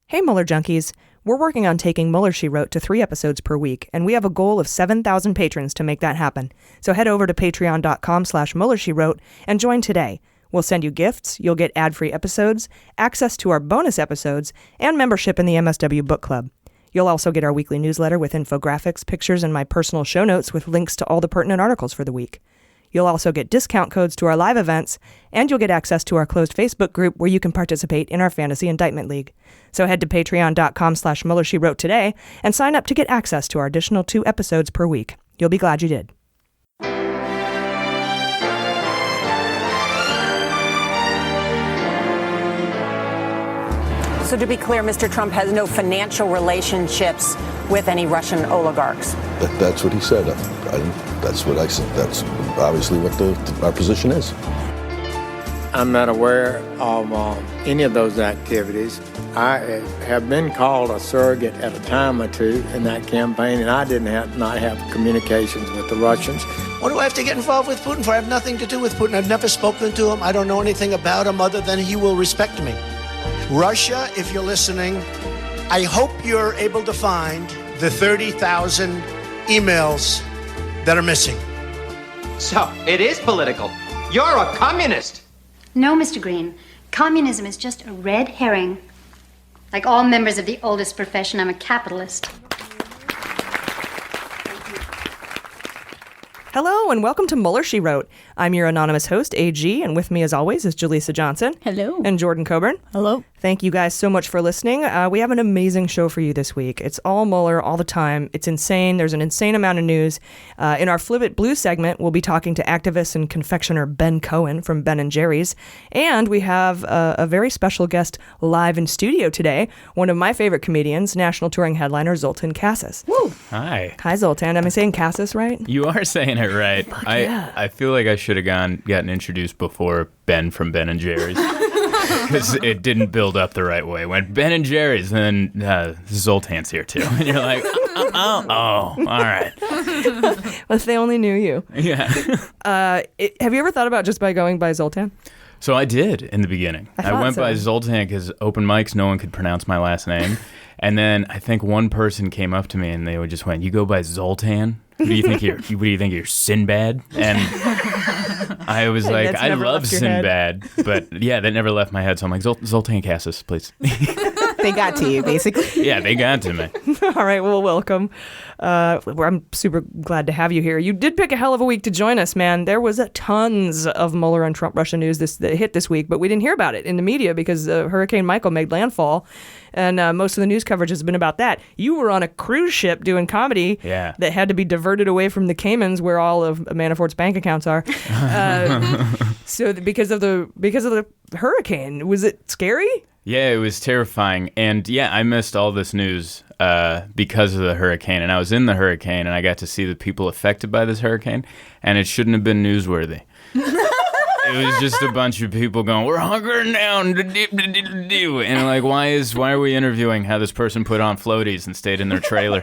Hey, Mueller junkies. We're working on taking Mueller, She Wrote to 3 episodes per week, and we have a goal of 7,000 patrons to make that happen. So head over to patreon.com/MuellerSheWrote and join today. We'll send you gifts, you'll get ad-free episodes, access to our bonus episodes, and membership in the MSW Book Club. You'll also get our weekly newsletter with infographics, pictures, and my personal show notes with links to all the pertinent articles for the week. You'll also get discount codes to our live events, and you'll get access to our closed Facebook group where you can participate in our Fantasy Indictment League. So head to patreon.com/MuellerSheWrote today and sign up to get access to our additional 2 episodes per week. You'll be glad you did. So to be clear, Mr. Trump has no financial relationships with any Russian oligarchs. That's what he said. That's what I said. That's obviously what our position is. I'm not aware of any of those activities. I have been called a surrogate at a time or two in that campaign, and I did not have communications with the Russians. What do I have to get involved with Putin for? I have nothing to do with Putin. I've never spoken to him. I don't know anything about him other than he will respect me. Russia, if you're listening, I hope you're able to find the 30,000 emails that are missing. So, it is political. You're a communist. No, Mr. Green. Communism is just a red herring. Like all members of the oldest profession, I'm a capitalist. Hello, and welcome to Mueller, She Wrote. I'm your anonymous host, AG, and with me as always is Jaleesa Johnson. Hello. And Jordan Coburn. Hello. Thank you guys so much for listening. We have an amazing show for you this week. It's all Mueller all the time. It's insane. There's an insane amount of news. In our Flip It Blue segment, we'll be talking to activist and confectioner Ben Cohen from Ben & Jerry's. And we have a very special guest live in studio today, one of my favorite comedians, national touring headliner Zoltan Kaszas. Woo. Hi. Hi, Zoltan. Am I saying Kaszas right? You are saying it right. I feel like I should have gotten introduced before Ben from Ben & Jerry's. Because it didn't build up the right way. When Ben & Jerry's, then Zoltan's here too. And you're like, oh, all right. Well, if they only knew you. Yeah. Have you ever thought about just by going by Zoltan? So I did in the beginning. I went by Zoltan because open mics, no one could pronounce my last name. And then I think one person came up to me and they just went, "You go by Zoltan? Who do you think you're Sinbad?" And I was like, I love Sinbad, but yeah, that never left my head. So I'm like, Zoltan Kaszas, please. They got to you, basically. Yeah, they got to me. All right, well, welcome. I'm super glad to have you here. You did pick a hell of a week to join us, man. There was tons of Mueller and Trump-Russia news that hit this week, but we didn't hear about it in the media because Hurricane Michael made landfall, and most of the news coverage has been about that. You were on a cruise ship doing comedy that had to be diverted away from the Caymans, where all of Manafort's bank accounts are. So because of the hurricane, was it scary? Yeah, it was terrifying. And yeah, I missed all this news because of the hurricane. And I was in the hurricane and I got to see the people affected by this hurricane. And it shouldn't have been newsworthy. It was just a bunch of people going, "We're hunkering down." And like, why are we interviewing how this person put on floaties and stayed in their trailer?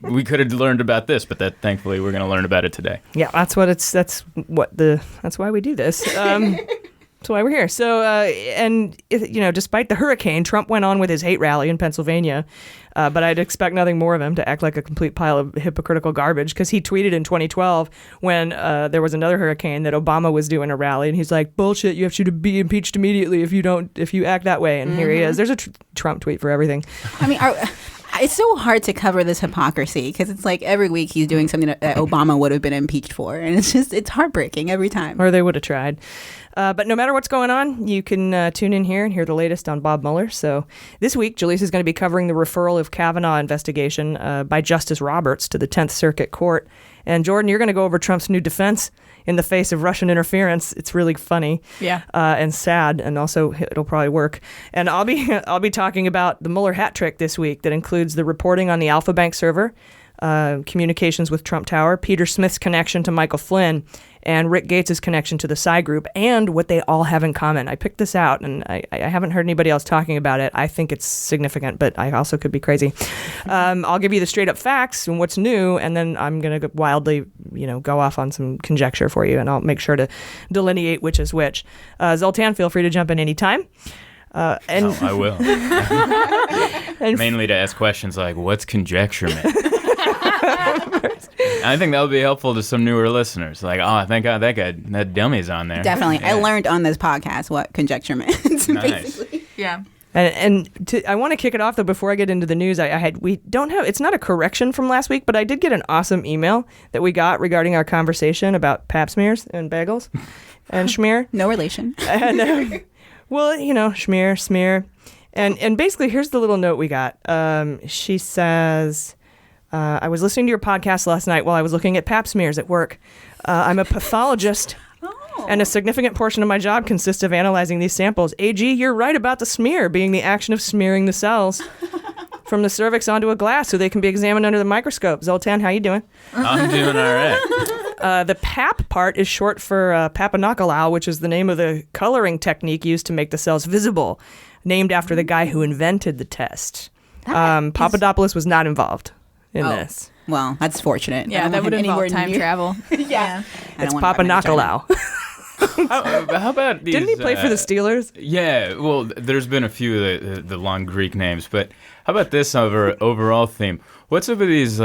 We could have learned about this, but thankfully we're going to learn about it today. Yeah, that's why we do this. That's why we're here. So, despite the hurricane, Trump went on with his hate rally in Pennsylvania, but I'd expect nothing more of him to act like a complete pile of hypocritical garbage, because he tweeted in 2012 when there was another hurricane that Obama was doing a rally, and he's like, "Bullshit, you have to be impeached immediately if you act that way." And here he is. There's a Trump tweet for everything. I mean, it's so hard to cover this hypocrisy because it's like every week he's doing something that Obama would have been impeached for. And it's heartbreaking every time. Or they would have tried. But no matter what's going on, you can tune in here and hear the latest on Bob Mueller. So this week, Jaleesa is going to be covering the referral of Kavanaugh investigation by Justice Roberts to the 10th Circuit Court. And Jordan, you're going to go over Trump's new defense in the face of Russian interference. It's really funny, and sad, and also it'll probably work. And I'll be talking about the Mueller hat trick this week that includes the reporting on the Alfa Bank server, communications with Trump Tower, Peter Smith's connection to Michael Flynn, and Rick Gates' connection to the Psy Group, and what they all have in common. I picked this out, and I haven't heard anybody else talking about it. I think it's significant, but I also could be crazy. I'll give you the straight-up facts and what's new, and then I'm going to wildly, go off on some conjecture for you, and I'll make sure to delineate which is which. Zoltan, feel free to jump in anytime. I will. Mainly to ask questions like, what's conjecturement? I think that would be helpful to some newer listeners. Like, oh, thank God that dummy's on there. Definitely. Yeah. I learned on this podcast what conjecture meant. Nice. Basically. Yeah. I want to kick it off though before I get into the news. It's not a correction from last week, but I did get an awesome email that we got regarding our conversation about pap smears and bagels and schmear. No relation. And, well, schmear, smear, and basically here's the little note we got. She says, I was listening to your podcast last night while I was looking at pap smears at work. I'm a pathologist. And a significant portion of my job consists of analyzing these samples. AG, you're right about the smear being the action of smearing the cells from the cervix onto a glass so they can be examined under the microscope. Zoltan, how you doing? I'm doing all right. The pap part is short for Papanocalau, which is the name of the coloring technique used to make the cells visible, named after the guy who invented the test. Papadopoulos was not involved in this. Well, that's fortunate. Yeah, that would involve time travel. Yeah. It's Papanocalau. How about these? Didn't he play for the Steelers? Yeah, well, there's been a few of the long Greek names, but how about this overall theme? What's up with these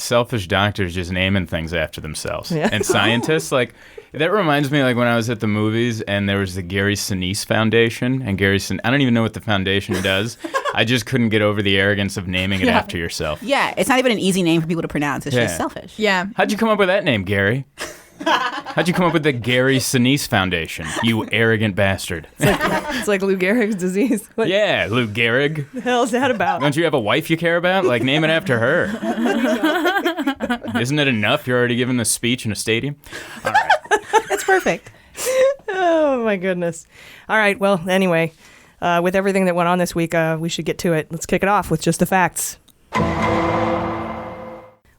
selfish doctors just naming things after themselves? Yeah. And scientists, that reminds me when I was at the movies and there was the Gary Sinise Foundation, and I don't even know what the foundation does. I just couldn't get over the arrogance of naming it after yourself. Yeah, it's not even an easy name for people to pronounce. It's just selfish. Yeah. How'd you come up with that name, Gary? How'd you come up with the Gary Sinise Foundation, you arrogant bastard? It's like Lou Gehrig's disease. What Yeah, Lou Gehrig. the hell is that about? Don't you have a wife you care about? Name it after her. Isn't it enough you're already giving the speech in a stadium? All right. That's perfect. Oh, my goodness. All right, well, anyway, with everything that went on this week, we should get to it. Let's kick it off with just the facts.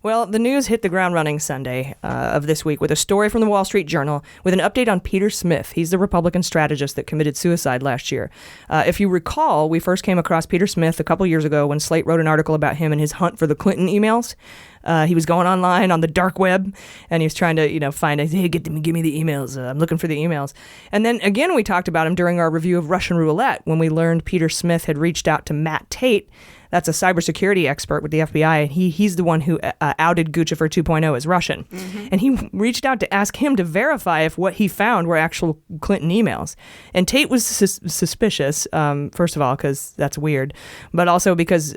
Well, the news hit the ground running Sunday of this week with a story from the Wall Street Journal with an update on Peter Smith. He's the Republican strategist that committed suicide last year. If you recall, we first came across Peter Smith a couple years ago when Slate wrote an article about him and his hunt for the Clinton emails. He was going online on the dark web, and he was trying to, find, hey, give me the emails. I'm looking for the emails. And then again, we talked about him during our review of Russian roulette when we learned Peter Smith had reached out to Matt Tate. That's a cybersecurity expert with the FBI, and he's the one who outed Guccifer 2.0 as Russian. Mm-hmm. And he reached out to ask him to verify if what he found were actual Clinton emails. And Tate was suspicious, first of all, because that's weird, but also because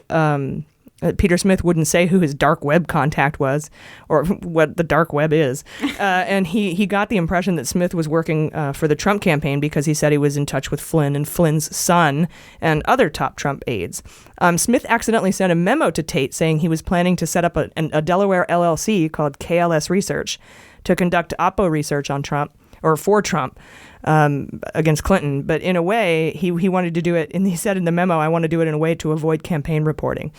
Peter Smith wouldn't say who his dark web contact was or what the dark web is. And he got the impression that Smith was working for the Trump campaign because he said he was in touch with Flynn and Flynn's son and other top Trump aides. Smith accidentally sent a memo to Tate saying he was planning to set up a Delaware LLC called KLS Research to conduct Oppo research on Trump or for Trump against Clinton. But in a way, he wanted to do it, and he said in the memo, I want to do it in a way to avoid campaign reporting.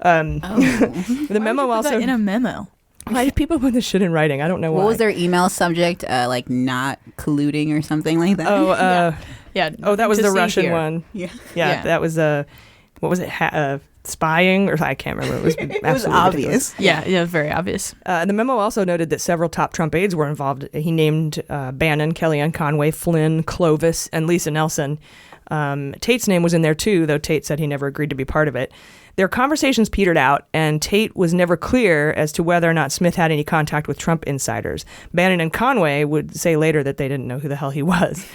The memo also in a memo. Why did people put this shit in writing? I don't know why. What was their email subject? Not colluding or something like that? Oh, that was the Russian one. Yeah. That was what was it? Spying, or I can't remember. It was obvious. Yeah, very obvious. The memo also noted that several top Trump aides were involved. He named Bannon, Kellyanne Conway, Flynn, Clovis, and Lisa Nelson. Tate's name was in there too, though Tate said he never agreed to be part of it. Their conversations petered out, and Tate was never clear as to whether or not Smith had any contact with Trump insiders. Bannon and Conway would say later that they didn't know who the hell he was.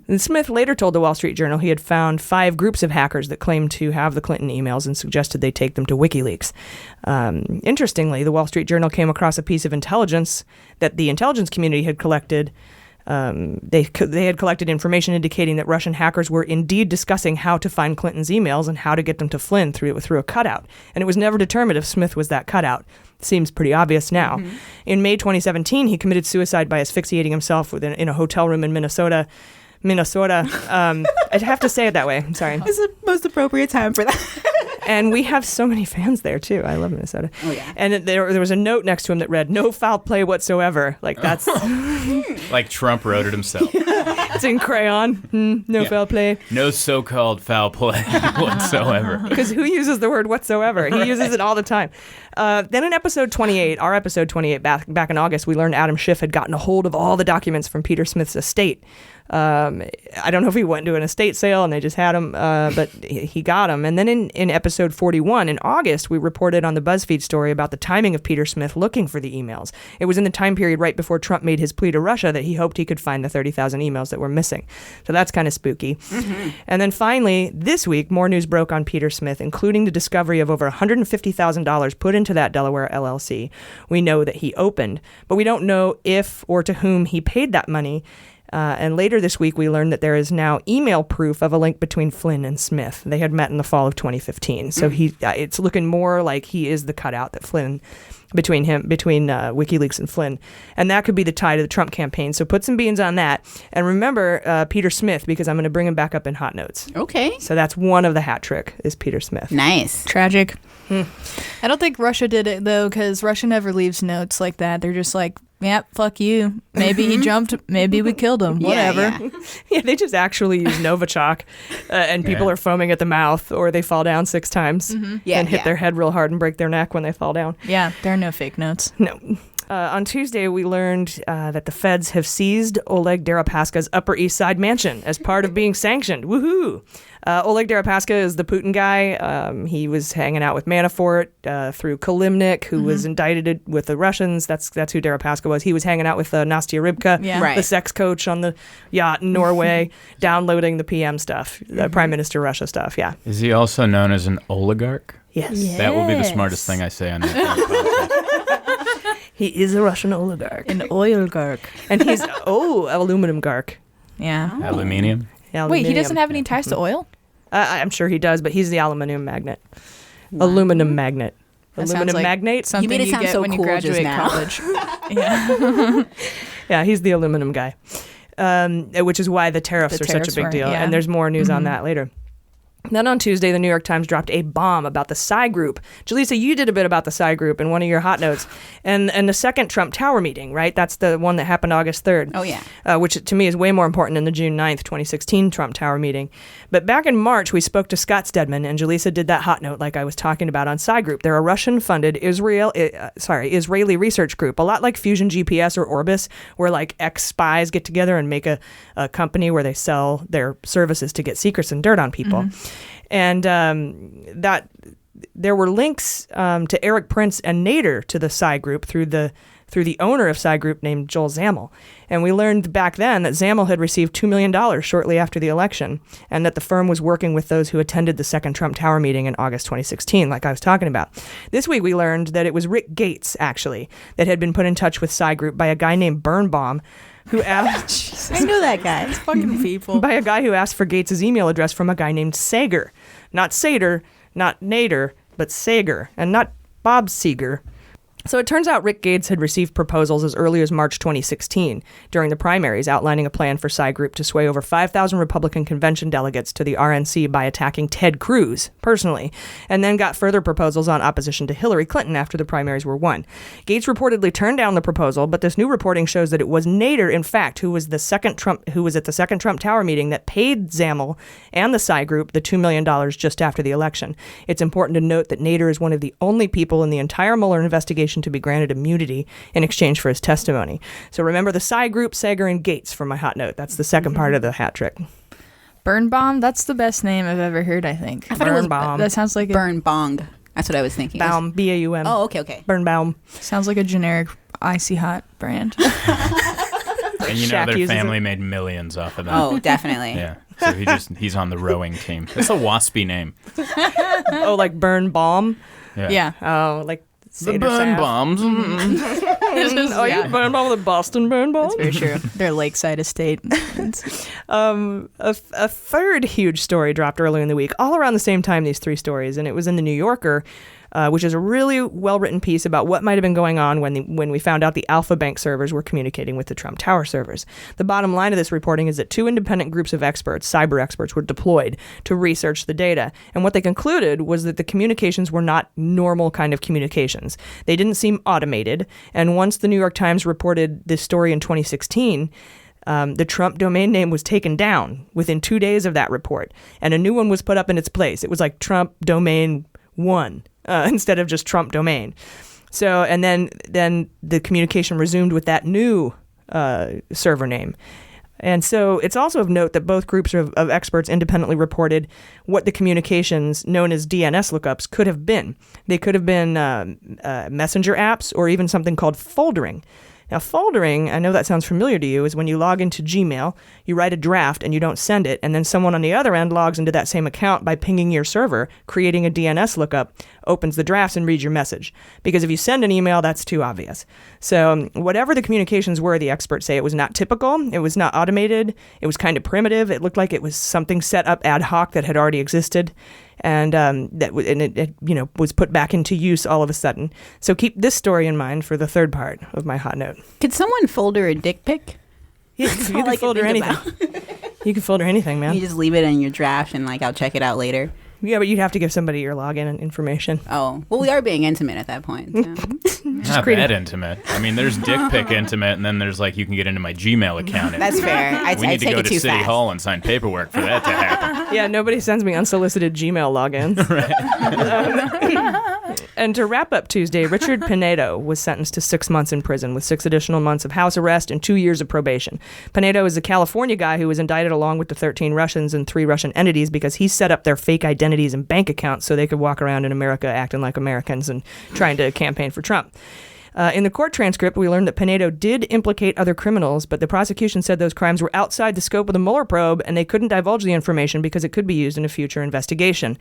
And Smith later told the Wall Street Journal he had found 5 groups of hackers that claimed to have the Clinton emails and suggested they take them to WikiLeaks. Interestingly, the Wall Street Journal came across a piece of intelligence that the intelligence community had collected. They had collected information indicating that Russian hackers were indeed discussing how to find Clinton's emails and how to get them to Flynn through a cutout. And it was never determined if Smith was that cutout. Seems pretty obvious now. Mm-hmm. In May 2017, he committed suicide by asphyxiating himself in a hotel room in Minnesota. I'd have to say it that way. I'm sorry. It's the most appropriate time for that. And we have so many fans there, too. I love Minnesota. Oh, yeah. And there was a note next to him that read, "No foul play whatsoever." Like, that's... Like Trump wrote it himself. It's in crayon. No foul play. No so-called foul play whatsoever. Because who uses the word whatsoever? He uses it all the time. Then in episode 28, our episode 28, back in August, we learned Adam Schiff had gotten a hold of all the documents from Peter Smith's estate. I don't know if he went to an estate sale and they just had him, but he got him. And then in episode 41 in August, we reported on the BuzzFeed story about the timing of Peter Smith looking for the emails. It was in the time period right before Trump made his plea to Russia that he hoped he could find the 30,000 emails that were missing. So that's kind of spooky. Mm-hmm. And then finally, this week, more news broke on Peter Smith, including the discovery of over $150,000 put into that Delaware LLC. We know that he opened, but we don't know if or to whom he paid that money. And later this week, we learned that there is now email proof of a link between Flynn and Smith. They had met in the fall of 2015. So it's looking more like he is the cutout that Flynn, between WikiLeaks and Flynn. And that could be the tie to the Trump campaign. So put some beans on that. And remember Peter Smith, because I'm going to bring him back up in Hot Notes. Okay. So that's one of the hat trick is Peter Smith. Nice. Tragic. I don't think Russia did it, though, because Russia never leaves notes like that. They're just like, yep, fuck you. Maybe he jumped. Maybe we killed him. Whatever. Yeah, they just actually use Novichok, and people are foaming at the mouth, or they fall down 6 times and hit their head real hard and break their neck when they fall down. Yeah, there are no fake notes. No. On Tuesday, we learned that the feds have seized Oleg Deripaska's Upper East Side mansion as part of being sanctioned. Woohoo! Oleg Deripaska is the Putin guy. He was hanging out with Manafort through Kalimnik, who was indicted with the Russians. That's who Deripaska was. He was hanging out with Nastya Rybka, the sex coach on the yacht in Norway, downloading the PM stuff, the Prime Minister Russia stuff. Yeah. Is he also known as an oligarch? Yes. That will be the smartest thing I say on that podcast. He is a Russian oligarch. An oligarch. And he's, aluminum gark. Yeah. Aluminium? Wait, he doesn't have any ties to oil? I'm sure he does, but he's the aluminum magnet. Wow. Aluminum magnet. That aluminum like magnate? Something you get so when you graduate college. Yeah, he's the aluminum guy, which is why the tariffs are such a big deal. Yeah. And there's more news on that later. Then on Tuesday, the New York Times dropped a bomb about the Psy Group. Jaleesa, you did a bit about the Psy Group in one of your hot notes. And the second Trump Tower meeting, right? That's the one that happened August 3rd. Oh, yeah. Which to me is way more important than the June 9th, 2016 Trump Tower meeting. But back in March, we spoke to Scott Stedman, and Jaleesa did that hot note like I was talking about on Psy Group. They're a Russian-funded Israeli research group, a lot like Fusion GPS or Orbis, where like ex-spies get together and make a company where they sell their services to get secrets and dirt on people. And that there were links to Eric Prince and Nader to the Psy Group through the owner of Psy Group named Joel Zamel. And we learned back then that Zamel had received $2 million shortly after the election, and that the firm was working with those who attended the second Trump Tower meeting in August 2016, like I was talking about. This week we learned that it was Rick Gates, actually, that had been put in touch with Psy Group by a guy named Birnbaum, who asked... I know that guy. It's fucking people. By a guy who asked for Gates' email address from a guy named Sager. Not Sater, not Nader, but Sager, and not Bob Seger. So it turns out Rick Gates had received proposals as early as March 2016 during the primaries outlining a plan for Psy Group to sway over 5,000 Republican convention delegates to the RNC by attacking Ted Cruz personally, and then got further proposals on opposition to Hillary Clinton after the primaries were won. Gates reportedly turned down the proposal, but this new reporting shows that it was Nader, in fact, who was at the second Trump Tower meeting that paid Zamel and the Psy Group the $2 million just after the election. It's important to note that Nader is one of the only people in the entire Mueller investigation to be granted immunity in exchange for his testimony. So remember the Psy Group, Sager, and Gates from my hot note. That's the second part of the hat trick. Birnbaum, that's the best name I've ever heard, I think. I thought Birnbaum. That sounds like Birnbong. That's what I was thinking. Baum, B-A-U-M. Oh, okay. Birnbaum. Sounds like a generic Icy Hot brand. And you know Shaq their uses family it. made millions off of that. Oh, definitely. Yeah. So he's on the rowing team. It's a waspy name. Oh, like Birnbaum? Yeah. Oh, like The Birnbaums. You Birnbaum with a Boston Birnbaum? That's very true. Their lakeside estate. A third huge story dropped earlier in the week, all around the same time, these three stories, and it was in the New Yorker, which is a really well-written piece about what might have been going on when we found out the Alfa Bank servers were communicating with the Trump Tower servers. The bottom line of this reporting is that two independent groups of experts, cyber experts, were deployed to research the data. And what they concluded was that the communications were not normal kind of communications. They didn't seem automated. And once the New York Times reported this story in 2016, The Trump domain name was taken down within 2 days of that report, and a new one was put up in its place. It was like Trump Domain 1 instead of just Trump Domain. So, and then the communication resumed with that new server name. And so it's also of note that both groups of experts independently reported what the communications known as DNS lookups could have been. They could have been messenger apps or even something called foldering. Now, foldering, I know that sounds familiar to you, is when you log into Gmail, you write a draft and you don't send it, and then someone on the other end logs into that same account by pinging your server, creating a DNS lookup, opens the drafts and reads your message. Because if you send an email, that's too obvious. So whatever the communications were, the experts say it was not typical, it was not automated, it was kind of primitive, it looked like it was something set up ad hoc that had already existed. And it was put back into use all of a sudden. So keep this story in mind for the third part of my hot note. Could someone folder a dick pic? Yeah, you can folder anything. You can folder anything, man. You just leave it in your draft and I'll check it out later. Yeah, but you'd have to give somebody your login information. Oh, well, we are being intimate at that point. So. Not that intimate. I mean, there's dick pic intimate, and then there's you can get into my Gmail account. That's fair. We need to go to City Hall and sign paperwork for that to happen. Yeah, nobody sends me unsolicited Gmail logins. Right. And to wrap up Tuesday, Richard Pinedo was sentenced to 6 months in prison with 6 additional months of house arrest and 2 years of probation. Pinedo is a California guy who was indicted along with the 13 Russians and 3 Russian entities because he set up their fake identities and bank accounts so they could walk around in America acting like Americans and trying to campaign for Trump. In the court transcript, we learned that Pinedo did implicate other criminals, but the prosecution said those crimes were outside the scope of the Mueller probe and they couldn't divulge the information because it could be used in a future investigation.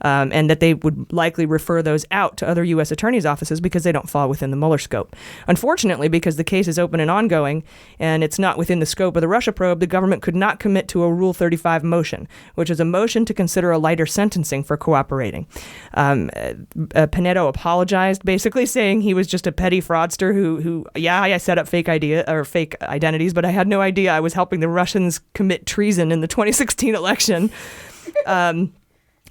And that they would likely refer those out to other U.S. attorneys' offices because they don't fall within the Mueller scope. Unfortunately, because the case is open and ongoing and it's not within the scope of the Russia probe, the government could not commit to a Rule 35 motion, which is a motion to consider a lighter sentencing for cooperating. Pinedo apologized, basically saying he was just a petty fraudster who I set up fake identities, but I had no idea I was helping the Russians commit treason in the 2016 election.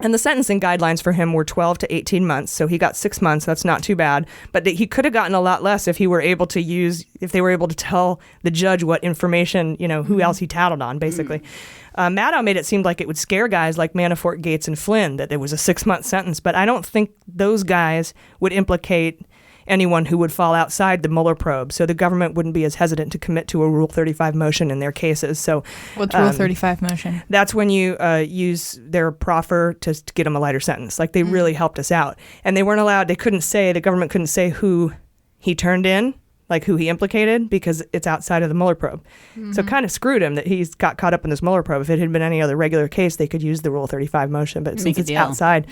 And the sentencing guidelines for him were 12 to 18 months. So he got 6 months. That's not too bad. But he could have gotten a lot less if they were able to tell the judge what information, who else he tattled on, basically. Maddow made it seem like it would scare guys like Manafort, Gates, and Flynn, that there was a 6-month sentence. But I don't think those guys would implicate anyone who would fall outside the Mueller probe. So the government wouldn't be as hesitant to commit to a Rule 35 motion in their cases. So what's Rule 35 motion? That's when you use their proffer to get them a lighter sentence. They really helped us out. And they the government couldn't say who he turned in, who he implicated, because it's outside of the Mueller probe. Mm-hmm. So kind of screwed him that he's got caught up in this Mueller probe. If it had been any other regular case, they could use the Rule 35 motion, but since it's outside,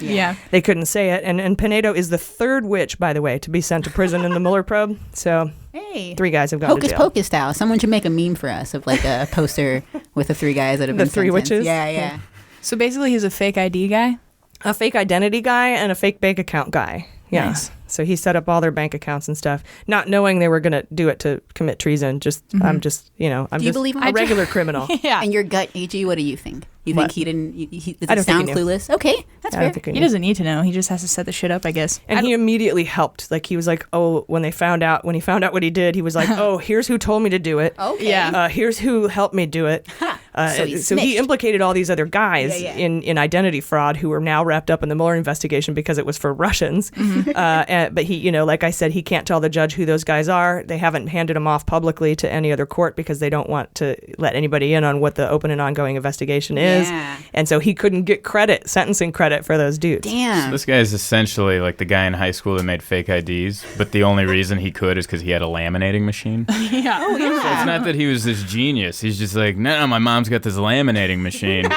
they couldn't say it. And Pinedo is the third witch, by the way, to be sent to prison in the Mueller probe. So 3 guys have gone to jail. Hocus Pocus style. Someone should make a meme for us of a poster with the 3 guys that have been sentenced. The 3 witches? Yeah. So basically he's a fake ID guy? A fake identity guy and a fake bank account guy. Yeah. Nice. So he set up all their bank accounts and stuff, not knowing they were going to do it to commit treason. I'm just a regular criminal. Yeah. And your gut, AG, what do you think? You think he didn't? Does it sound clueless? Okay, that's fair. He doesn't need to know. He just has to set the shit up, I guess. And he immediately helped. He was like, oh, when he found out what he did, he was like, oh, here's who told me to do it. Okay. Yeah. Here's who helped me do it. So he implicated all these other guys in identity fraud who are now wrapped up in the Mueller investigation because it was for Russians. Mm-hmm. But he, like I said, he can't tell the judge who those guys are. They haven't handed them off publicly to any other court because they don't want to let anybody in on what the open and ongoing investigation is. Yeah. And so he couldn't get sentencing credit for those dudes. Damn. So this guy is essentially like the guy in high school that made fake IDs, but the only reason he could is because he had a laminating machine. Yeah. Oh, yeah. So it's not that he was this genius. He's just like, no, my mom's got this laminating machine.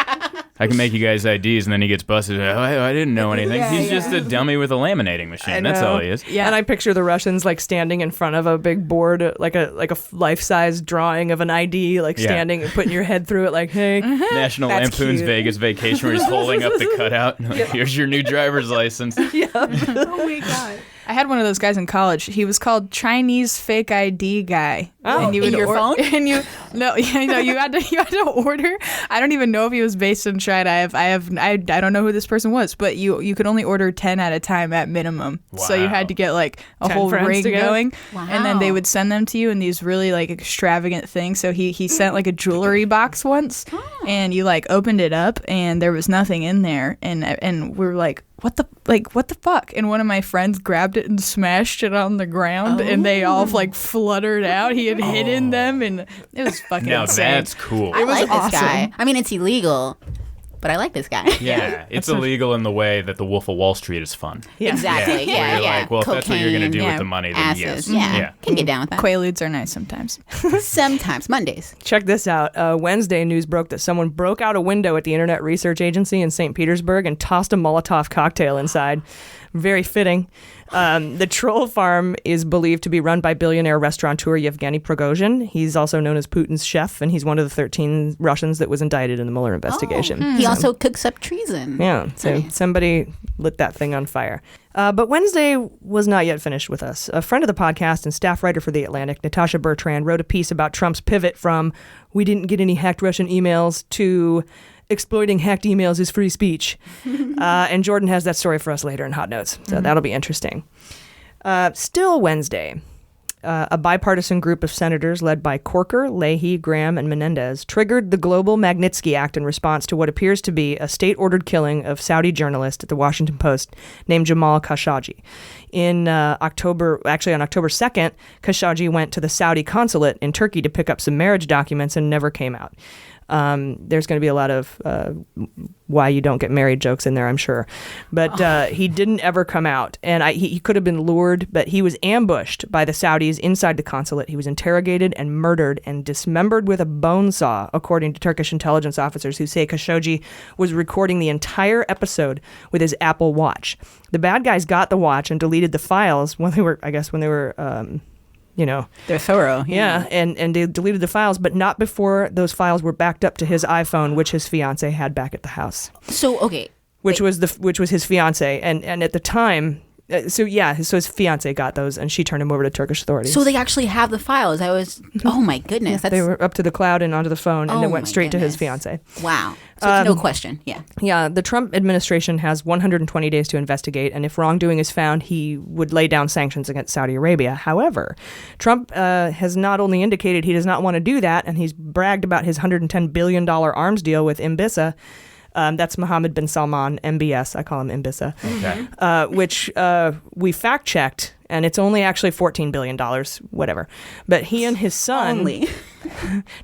I can make you guys IDs, and then he gets busted. Oh, I didn't know anything. He's just a dummy with a laminating machine. That's all he is. Yeah. And I picture the Russians standing in front of a big board, like a life-size drawing of an ID, standing and putting your head through it, hey. National Lampoon's Vegas Vacation, where he's holding up the cutout. Here's your new driver's license. Yeah. Oh my God. I had one of those guys in college. He was called Chinese fake ID guy. Oh, and you in your phone? And you had to order. I don't even know if he was based in China. I don't know who this person was, but you could only order 10 at a time at minimum. Wow. So you had to get like a 10 whole friends ring together? going, Wow. and then they would send them to you in these really like extravagant things. So he sent like a jewelry box once, and you like opened it up and there was nothing in there, and we were like, what the fuck? And one of my friends grabbed it and smashed it on the ground, and they all like fluttered out. He had hidden them, and it was fucking Now insane. that's cool. I was like this awesome. guy. I mean, it's illegal, but I like this guy. Yeah, it's illegal in the way that the Wolf of Wall Street is fun. Exactly. Yeah, where Yeah, you're yeah. like, well, if that's what you're gonna do Cocaine, with the money, then asses. yes. Yeah. Yeah. Can get down with that. Quaaludes are nice sometimes. Sometimes. Mondays. Check this out. Wednesday news broke that someone broke out a window at the Internet Research Agency in St. Petersburg and tossed a Molotov cocktail inside. Very fitting. The troll farm is believed to be run by billionaire restaurateur Yevgeny Prigozhin. He's also known as Putin's chef, and he's one of the 13 Russians that was indicted in the Mueller investigation. He also cooks up treason. Yeah, so somebody lit that thing on fire. But Wednesday was not yet finished with us. A friend of the podcast and staff writer for The Atlantic, Natasha Bertrand, wrote a piece about Trump's pivot from "we didn't get any hacked Russian emails" to "exploiting hacked emails is free speech." And Jordan has that story for us later in Hot Notes, so that'll be interesting. Still Wednesday. A bipartisan group of senators led by Corker, Leahy, Graham, and Menendez triggered the global Magnitsky Act in response to what appears to be a state-ordered killing of Saudi journalist at the Washington Post named Jamal Khashoggi. On October 2nd, Khashoggi went to the Saudi consulate in Turkey to pick up some marriage documents and never came out. There's going to be a lot of why you don't get married jokes in there, I'm sure. But he didn't ever come out. And he could have been lured, but he was ambushed by the Saudis inside the consulate. He was interrogated and murdered and dismembered with a bone saw, according to Turkish intelligence officers who say Khashoggi was recording the entire episode with his Apple Watch. The bad guys got the watch and deleted the files when they were They're thorough. Yeah, and they deleted the files, but not before those files were backed up to his iPhone, which his fiance had back at the house. So, okay. Which was his fiance, and at the time, so his fiance got those, and she turned him over to Turkish authorities. So they actually have the files. Oh my goodness. They were up to the cloud and onto the phone, and it went straight to his fiance. Wow. So it's no question. Yeah. Yeah, the Trump administration has 120 days to investigate, and if wrongdoing is found, he would lay down sanctions against Saudi Arabia. However, Trump has not only indicated he does not want to do that, and he's bragged about his $110 billion arms deal with Mbissa. That's Mohammed bin Salman, MBS. I call him Mbissa. Okay. Which we fact-checked, and it's only actually $14 billion, whatever. But he and his son,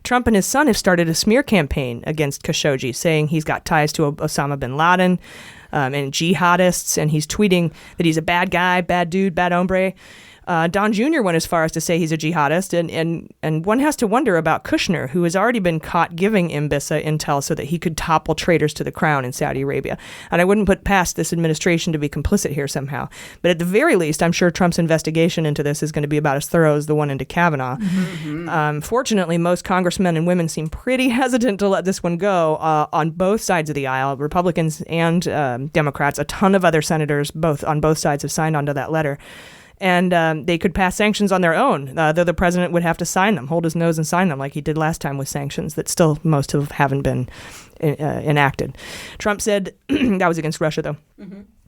Trump and his son have started a smear campaign against Khashoggi, saying he's got ties to Osama bin Laden and jihadists, and he's tweeting that he's a bad guy, bad dude, bad hombre. Don Jr. went as far as to say he's a jihadist, and one has to wonder about Kushner, who has already been caught giving Mbissa intel so that he could topple traitors to the crown in Saudi Arabia. And I wouldn't put past this administration to be complicit here somehow. But at the very least, I'm sure Trump's investigation into this is going to be about as thorough as the one into Kavanaugh. Fortunately, most congressmen and women seem pretty hesitant to let this one go on both sides of the aisle, Republicans and Democrats. A ton of other senators on both sides have signed onto that letter. And they could pass sanctions on their own, though the president would have to sign them, hold his nose and sign them like he did last time with sanctions that still most haven't been enacted. Trump said, that was against Russia, though.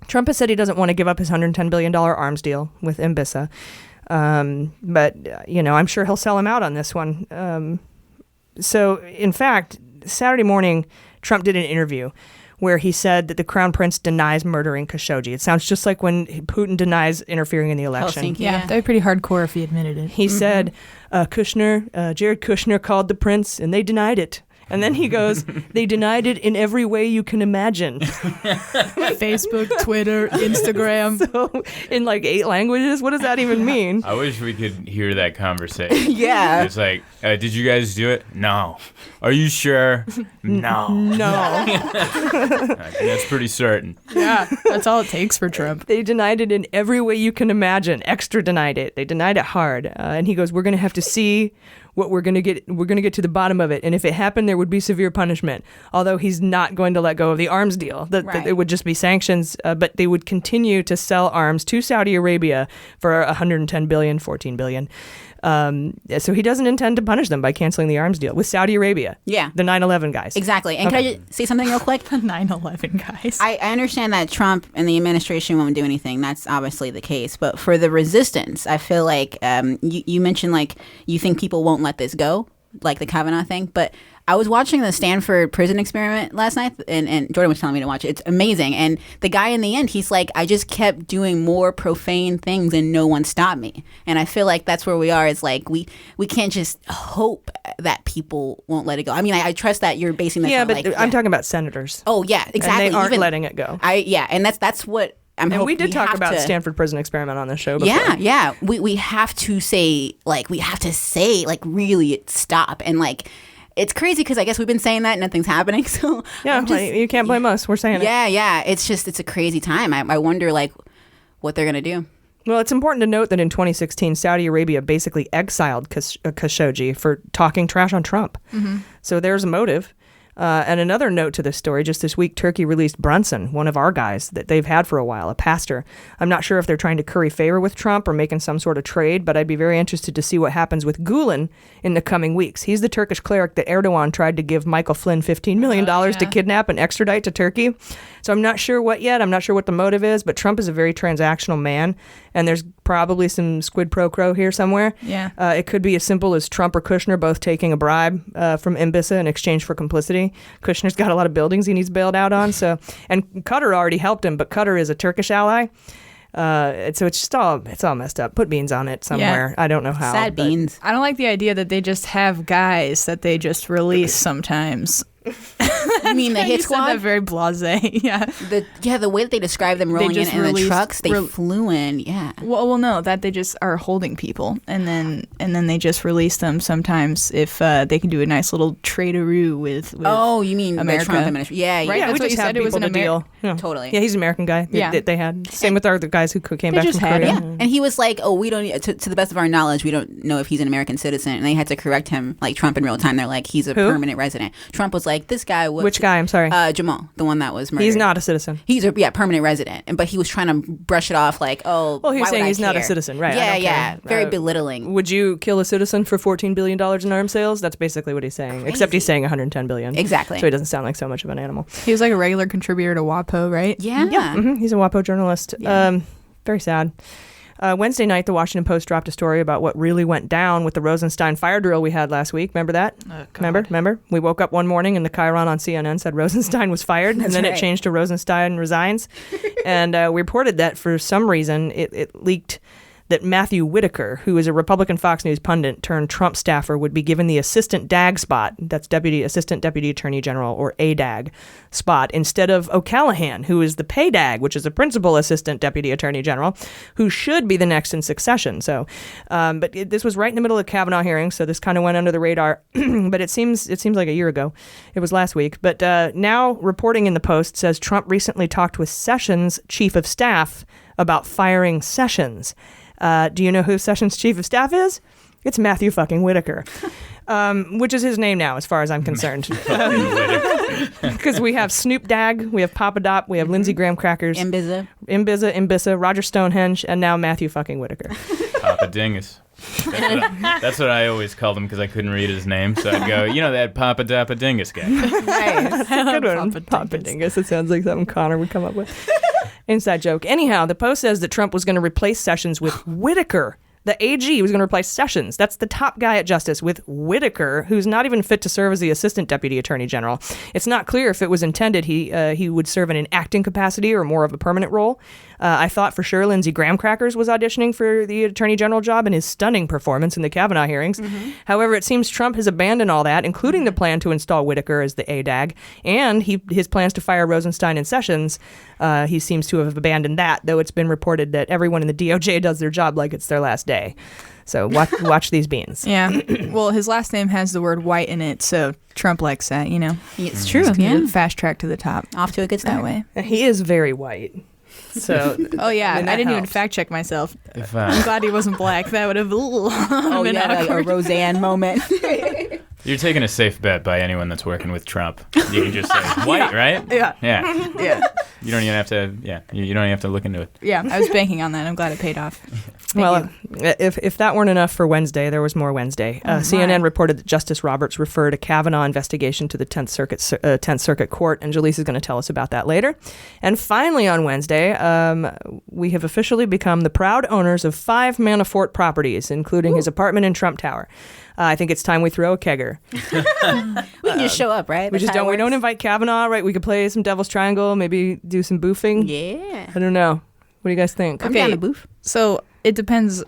Trump has said he doesn't want to give up his $110 billion arms deal with Mbissa. But, I'm sure he'll sell him out on this one. So, in fact, Saturday morning, Trump did an interview where he said that the crown prince denies murdering Khashoggi. It sounds just like when Putin denies interfering in the election. Yeah, that'd be pretty hardcore if he admitted it. He said, Jared Kushner called the prince and they denied it. And then he goes, they denied it in every way you can imagine. Facebook, Twitter, Instagram. So in like 8 languages? What does that even mean? I wish we could hear that conversation. Yeah. It's like, did you guys do it? No. Are you sure? No. No. That's pretty certain. Yeah, that's all it takes for Trump. They denied it in every way you can imagine. Extra denied it. They denied it hard. And he goes, we're going to have to see what we're going to get to the bottom of it. And if it happened, there would be severe punishment. Although he's not going to let go of the arms deal. That it would just be sanctions, but they would continue to sell arms to Saudi Arabia for 110 billion, 14 billion. So he doesn't intend to punish them by canceling the arms deal with Saudi Arabia. Yeah. The 9/11 guys. Exactly. And can I just say something real quick? The 9/11 guys. I understand that Trump and the administration won't do anything. That's obviously the case. But for the resistance, I feel like you mentioned like you think people won't let this go, like the Kavanaugh thing. But I was watching the Stanford prison experiment last night, and Jordan was telling me to watch it. It's amazing. And the guy in the end, he's like, I just kept doing more profane things and no one stopped me. And I feel like that's where we are. It's like we can't just hope that people won't let it go. I mean, I trust that you're basing this on but I'm talking about senators. Oh, yeah, exactly. And they aren't letting it go. And that's what I'm hoping. And we did talk about Stanford prison experiment on the show before. Yeah. We have to say, really stop. And like, it's crazy because I guess we've been saying that and nothing's happening. So you can't blame us. We're saying it. Yeah. It's a crazy time. I wonder like what they're gonna do. Well, it's important to note that in 2016, Saudi Arabia basically exiled Khashoggi for talking trash on Trump. Mm-hmm. So there's a motive. And another note to this story, just this week, Turkey released Brunson, one of our guys that they've had for a while, a pastor. I'm not sure if they're trying to curry favor with Trump or making some sort of trade, but I'd be very interested to see what happens with Gulen in the coming weeks. He's the Turkish cleric that Erdogan tried to give Michael Flynn $15 million to kidnap and extradite to Turkey. So I'm not sure what yet. I'm not sure what the motive is, but Trump is a very transactional man, and there's probably some squid pro quo here somewhere. Yeah. It could be as simple as Trump or Kushner both taking a bribe from Mbissa in exchange for complicity. Kushner's got a lot of buildings he needs bailed out on. And Qatar already helped him, but Qatar is a Turkish ally. So it's all messed up. Put beans on it somewhere. Yeah. I don't know how. Sad beans. I don't like the idea that they just have guys that they just release sometimes. You mean the hit squad? That very blasé. Yeah. The way that they describe them rolling in the trucks, they flew in. Yeah. Well, no, that they just are holding people, and then they just release them sometimes if they can do a nice little traderoo with oh, you mean America? The Trump administration? Yeah, right. Yeah, That's what you said. It was an deal. Yeah. Totally. Yeah, he's an American guy. They had same with our the guys who came back from Korea. Yeah. And he was like, "Oh, we don't. To the best of our knowledge, we don't know if he's an American citizen." And they had to correct him, like Trump in real time. They're like, "He's a permanent resident." Trump was like, "This guy was." Which guy? I'm sorry. Jamal, the one that was murdered. He's not a citizen. He's a permanent resident, but he was trying to brush it off like, oh, well, he was saying he's care? Not a citizen, right? Yeah, very belittling. Would you kill a citizen for $14 billion in arms sales? That's basically what he's saying. Crazy. Except he's saying 110 billion. Exactly. So he doesn't sound like so much of an animal. He was like a regular contributor to WAPO, right? Yeah. Mm-hmm. He's a WAPO journalist. Yeah. Very sad. Wednesday night, the Washington Post dropped a story about what really went down with the Rosenstein fire drill we had last week. Remember that? Remember? We woke up one morning and the Chiron on CNN said Rosenstein was fired, and then it changed to Rosenstein resigns. And we reported that for some reason it leaked that Matthew Whitaker, who is a Republican Fox News pundit turned Trump staffer, would be given the assistant DAG spot, that's Assistant Deputy Attorney General, or ADAG spot, instead of O'Callaghan, who is the PAYDAG, which is a Principal Assistant Deputy Attorney General, who should be the next in succession. So, but this was right in the middle of the Kavanaugh hearing, so this kind of went under the radar. But it seems like a year ago. It was last week. But now reporting in the Post says Trump recently talked with Sessions' chief of staff about firing Sessions. Do you know who Sessions' chief of staff is? It's Matthew fucking Whitaker, which is his name now, as far as I'm concerned. Because we have Snoop Dagg, we have Papa Dop, we have Lindsey Graham Crackers, Mbissa, Roger Stonehenge, and now Matthew fucking Whitaker. Papa Dingus. That's what I always called him because I couldn't read his name. So I'd go, that Papa Dappa Dingus guy. Nice. Good one. Papa Dingus. It sounds like something Connor would come up with. Inside joke. Anyhow, the Post says that Trump was going to replace Sessions with Whitaker. The AG was going to replace Sessions. That's the top guy at Justice, with Whitaker, who's not even fit to serve as the Assistant Deputy Attorney General. It's not clear if it was intended he would serve in an acting capacity or more of a permanent role. I thought for sure Lindsey Graham Crackers was auditioning for the Attorney General job in his stunning performance in the Kavanaugh hearings. Mm-hmm. However, it seems Trump has abandoned all that, including the plan to install Whitaker as the ADAG, and his plans to fire Rosenstein and Sessions. He seems to have abandoned that, though it's been reported that everyone in the DOJ does their job like it's their last day. So watch these beans. Yeah. Well, his last name has the word white in it, so Trump likes that, It's true. Yeah. Fast track to the top. Off to a good start. That way. He is very white. So, oh yeah, that I didn't even helps. fact check myself. If, I'm glad he wasn't black. That would have been like a awkward. Roseanne moment. you're taking a safe bet by anyone that's working with Trump. You can just say white, right? Yeah. Yeah. Yeah. You don't even have to. Yeah. You don't even have to look into it. Yeah, I was banking on that. I'm glad it paid off. Well, if that weren't enough for Wednesday, there was more Wednesday. CNN reported that Justice Roberts referred a Kavanaugh investigation to the 10th Circuit Court, and Jaleesa is going to tell us about that later. And finally on Wednesday, we have officially become the proud owners of 5 Manafort properties, including his apartment in Trump Tower. I think it's time we throw a kegger. We can just show up, right? We don't invite Kavanaugh, right? We could play some Devil's Triangle, maybe do some boofing. Yeah. I don't know. What do you guys think? I'm down to boof. So it depends.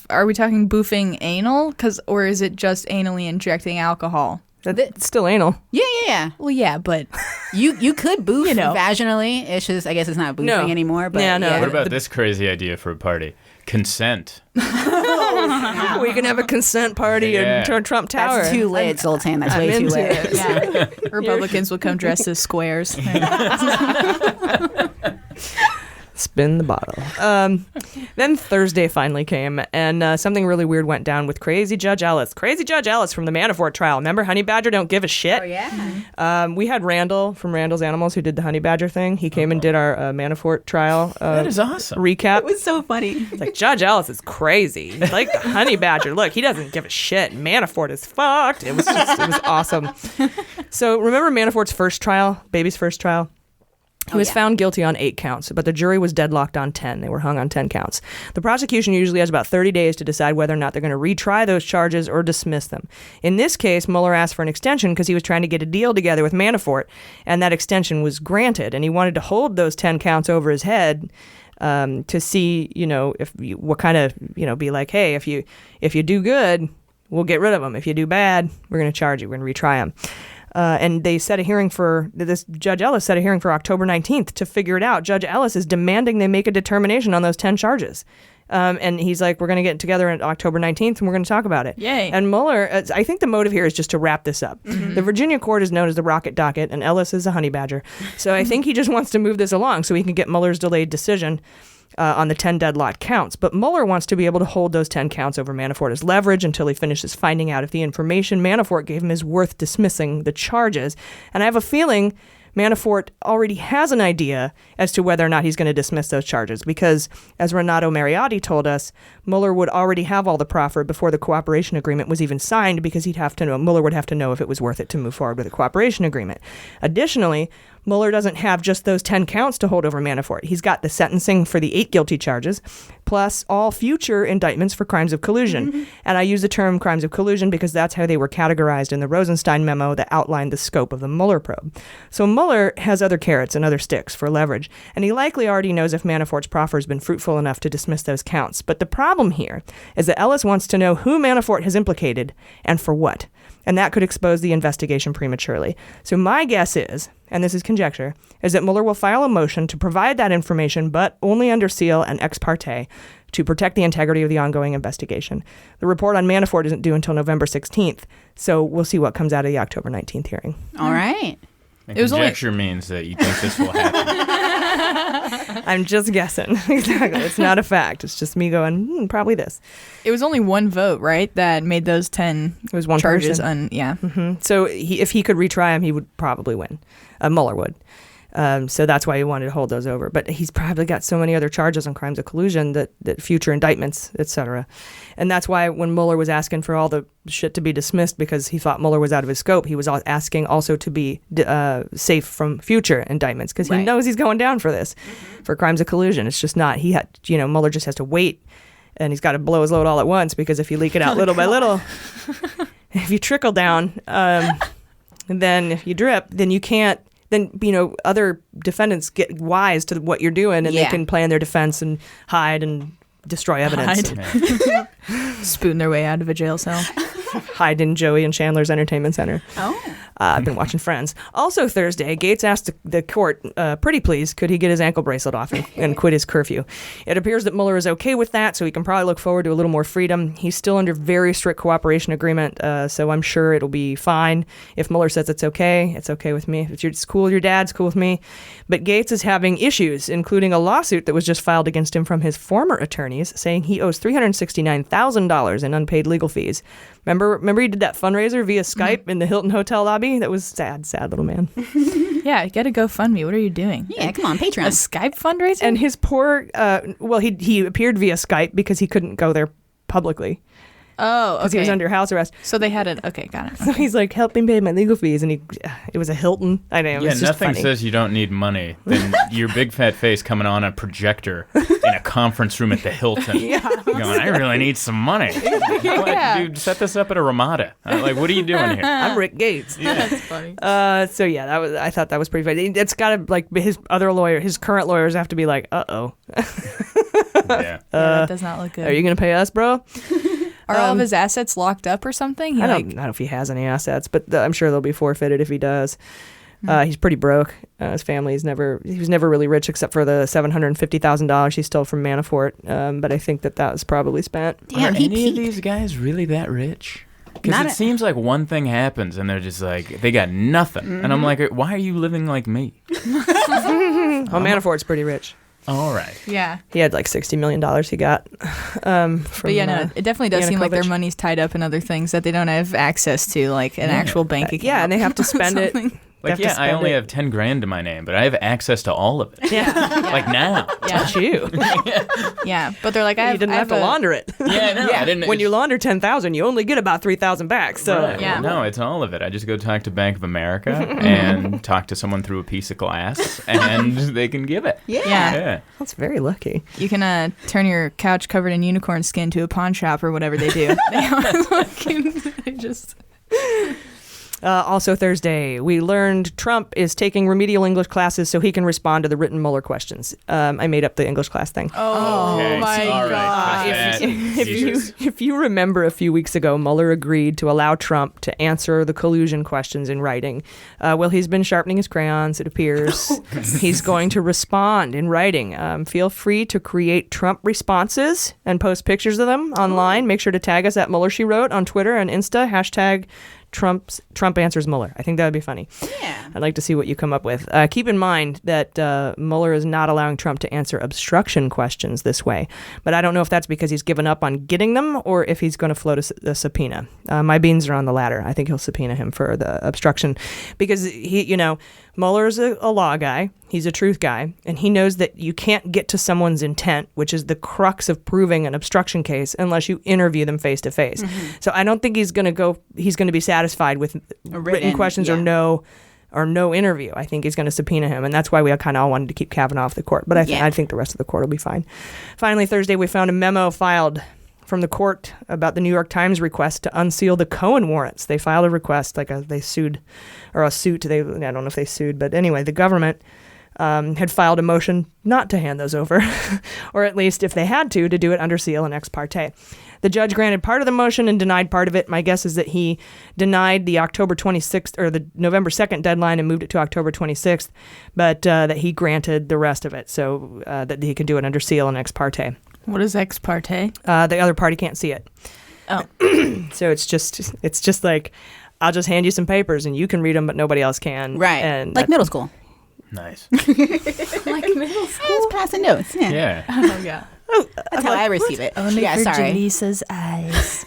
Are we talking boofing anal? Or is it just anally injecting alcohol? That's still anal. Yeah. Well, yeah, but You could boof vaginally. It's just, I guess it's not boofing anymore. But no. What about this crazy idea for a party? Consent. We can have a consent party in Trump Tower. That's too lit, Zoltan. That's way too lit. yeah. Republicans will come dressed as squares. Spin the bottle. Then Thursday finally came, and something really weird went down with Crazy Judge Ellis. Crazy Judge Ellis from the Manafort trial. Remember Honey Badger Don't Give a Shit? Oh, yeah. We had Randall from Randall's Animals who did the Honey Badger thing. He came and did our Manafort trial That is awesome. recap. It was so funny. It's like, Judge Ellis is crazy. He's like the Honey Badger. Look, he doesn't give a shit. Manafort is fucked. It was awesome. So remember Manafort's first trial, baby's first trial? He was found guilty on 8 counts, but the jury was deadlocked on 10. They were hung on 10 counts. The prosecution usually has about 30 days to decide whether or not they're going to retry those charges or dismiss them. In this case, Mueller asked for an extension because he was trying to get a deal together with Manafort, and that extension was granted. And he wanted to hold those 10 counts over his head to see, what kind of, be like, hey, if you do good, we'll get rid of them. If you do bad, we're going to charge you. We're going to retry them. And they set a hearing Judge Ellis set a hearing for October 19th to figure it out. Judge Ellis is demanding they make a determination on those 10 charges. And he's like, we're going to get together on October 19th and we're going to talk about it. Yay. And Mueller, I think the motive here is just to wrap this up. Mm-hmm. The Virginia court is known as the Rocket Docket, and Ellis is a honey badger. So I think he just wants to move this along so he can get Mueller's delayed decision on the 10 deadlocked counts. But Mueller wants to be able to hold those 10 counts over Manafort as leverage until he finishes finding out if the information Manafort gave him is worth dismissing the charges. And I have a feeling Manafort already has an idea as to whether or not he's going to dismiss those charges because, as Renato Mariotti told us, Mueller would already have all the proffer before the cooperation agreement was even signed because Mueller would have to know if it was worth it to move forward with a cooperation agreement. Additionally, Mueller doesn't have just those 10 counts to hold over Manafort. He's got the sentencing for the 8 guilty charges, plus all future indictments for crimes of collusion. Mm-hmm. And I use the term crimes of collusion because that's how they were categorized in the Rosenstein memo that outlined the scope of the Mueller probe. So Mueller has other carrots and other sticks for leverage, and he likely already knows if Manafort's proffer has been fruitful enough to dismiss those counts. But the problem here is that Ellis wants to know who Manafort has implicated and for what. And that could expose the investigation prematurely. So my guess is, and this is conjecture, is that Mueller will file a motion to provide that information, but only under seal and ex parte, to protect the integrity of the ongoing investigation. The report on Manafort isn't due until November 16th, so we'll see what comes out of the October 19th hearing. All right. And conjecture means that you think this will happen. I'm just guessing. Exactly. It's not a fact. It's just me going, probably this. It was only one vote, right, that made those 10 it was one charges. Yeah. Mm-hmm. So if he could retry him, he would probably win. Mueller would. So that's why he wanted to hold those over. But he's probably got so many other charges on crimes of collusion that future indictments, et cetera. And that's why when Mueller was asking for all the shit to be dismissed because he thought Mueller was out of his scope, he was asking also to be safe from future indictments because he knows he's going down for this, for crimes of collusion. It's just not, Mueller just has to wait and he's got to blow his load all at once because if you leak it out little by little, if you trickle down, and then if you drip, then you can't, then, other defendants get wise to what you're doing and they can plan their defense and hide and destroy evidence. Spoon their way out of a jail cell. Hide in Joey and Chandler's entertainment center. Oh. I've been watching Friends. Also Thursday, Gates asked the court, pretty please, could he get his ankle bracelet off and quit his curfew? It appears that Mueller is okay with that, so he can probably look forward to a little more freedom. He's still under very strict cooperation agreement, so I'm sure it'll be fine. If Mueller says it's okay with me. If it's cool with your dad, it's cool with me. But Gates is having issues, including a lawsuit that was just filed against him from his former attorneys, saying he owes $369,000 in unpaid legal fees. Remember he did that fundraiser via Skype in the Hilton Hotel lobby? That was sad little man. Yeah, you got to GoFundMe. What are you doing? Yeah, come on, Patreon. A Skype fundraiser? And his poor, he appeared via Skype because he couldn't go there publicly. Oh, okay. Because he was under house arrest. So they had it. Okay, got it. So he's like, help me pay my legal fees. And it was a Hilton. I know. It was just nothing funny. says you don't need money than your big fat face coming on a projector in a conference room at the Hilton. Going, I really need some money. What, dude, set this up at a Ramada. What are you doing here? I'm Rick Gates. Yeah, that's funny. So yeah, I thought that was pretty funny. It's got to his current lawyers have to be like, uh-oh. Yeah, that does not look good. Are you going to pay us, bro? Are all of his assets locked up or something? I don't know if he has any assets, but I'm sure they'll be forfeited if he does. He's pretty broke. His family he was never really rich except for the $750,000 he stole from Manafort. But I think that was probably spent. Damn, are any of these guys really that rich? Because it seems like one thing happens and they're just like, they got nothing. Mm-hmm. And I'm like, why are you living like me? Well, Manafort's pretty rich. All right. Yeah. He had like $60 million he got from But yeah, no, it definitely does seem like their money's tied up in other things that they don't have access to, like an actual bank account. Yeah, and they have to spend it. Like, yeah, I only have 10 grand to my name, but I have access to all of it. Yeah. Like now. Yeah. That's you. Yeah, but they're like, you didn't have to launder it. Yeah, no, I didn't. When you launder 10,000, you only get about 3,000 back. So right. Yeah. No, it's all of it. I just go talk to Bank of America and talk to someone through a piece of glass, and they can give it. Yeah. That's very lucky. You can turn your couch covered in unicorn skin to a pawn shop or whatever they do. They just... Also Thursday, we learned Trump is taking remedial English classes so he can respond to the written Mueller questions. I made up the English class thing. Oh, okay. my God. If you remember a few weeks ago, Mueller agreed to allow Trump to answer the collusion questions in writing. Well, he's been sharpening his crayons, it appears. He's going to respond in writing. Feel free to create Trump responses and post pictures of them online. Make sure to tag us at Mueller She Wrote on Twitter and Insta, hashtag Trump answers Mueller. I think that would be funny. Yeah. I'd like to see what you come up with. Keep in mind that Mueller is not allowing Trump to answer obstruction questions this way. But I don't know if that's because he's given up on getting them or if he's going to float a subpoena. My beans are on the latter. I think he'll subpoena him for the obstruction because Mueller's a law guy. He's a truth guy, and he knows that you can't get to someone's intent, which is the crux of proving an obstruction case, unless you interview them face to face. So I don't think he's going to be satisfied with written questions or no interview. I think he's going to subpoena him, and that's why we kind of all wanted to keep Kavanaugh off the court. But I think the rest of the court will be fine. Finally, Thursday, we found a memo filed from the court about the New York Times request to unseal the Cohen warrants. They filed a request, they sued, or a suit. I don't know if they sued, but anyway, the government had filed a motion not to hand those over, or at least if they had to do it under seal and ex parte. The judge granted part of the motion and denied part of it. My guess is that he denied the October 26th or the November 2nd deadline and moved it to October 26th, but that he granted the rest of it so that he could do it under seal and ex parte. What is ex parte? The other party can't see it. Oh. So it's just like, I'll just hand you some papers and you can read them, but nobody else can. Right. And like middle school. Nice. Like middle school? Just passing notes. Yeah. Oh, yeah. That's how I receive it. Only yeah, for sorry. Jaleesa's eyes.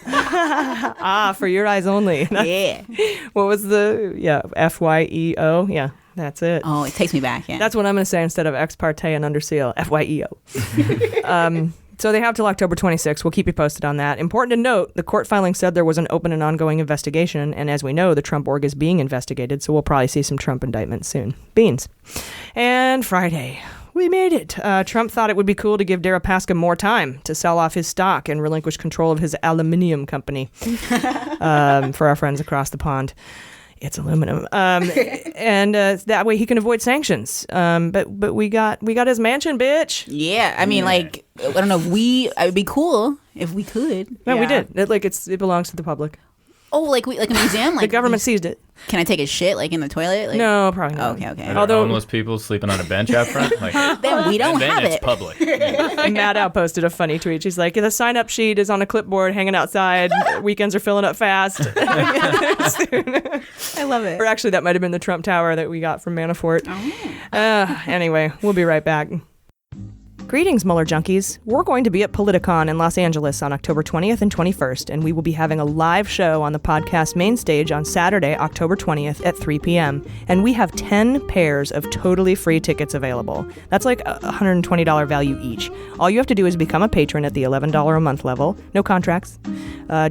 For your eyes only. Yeah. What was the, FYEO? Yeah, that's it. Oh, it takes me back, yeah. That's what I'm going to say instead of ex parte and under seal, FYEO. So they have till October 26th. We'll keep you posted on that. Important to note, the court filing said there was an open and ongoing investigation, and as we know, the Trump org is being investigated, so we'll probably see some Trump indictments soon. Beans. And Friday, we made it. Trump thought it would be cool to give Deripaska more time to sell off his stock and relinquish control of his aluminium company for our friends across the pond. It's aluminum, and that way he can avoid sanctions. But we got his mansion, bitch. Yeah, I mean, like, I don't know. It would be cool if we could. No, we did. It belongs to the public. Oh, like a museum? The government seized it. Can I take a shit like in the toilet? Like, no, probably not. Okay. Are there homeless people sleeping on a bench out front? Like, then we don't have it's it. Public. Matt out posted a funny tweet. She's like, the sign-up sheet is on a clipboard hanging outside. Weekends are filling up fast. I love it. Or actually, that might have been the Trump Tower that we got from Manafort. Anyway, we'll be right back. Greetings, Mueller junkies. We're going to be at Politicon in Los Angeles on October 20th and 21st, and we will be having a live show on the podcast main stage on Saturday, October 20th at 3 p.m. And we have 10 pairs of totally free tickets available. That's like a $120 value each. All you have to do is become a patron at the $11 a month level. No contracts.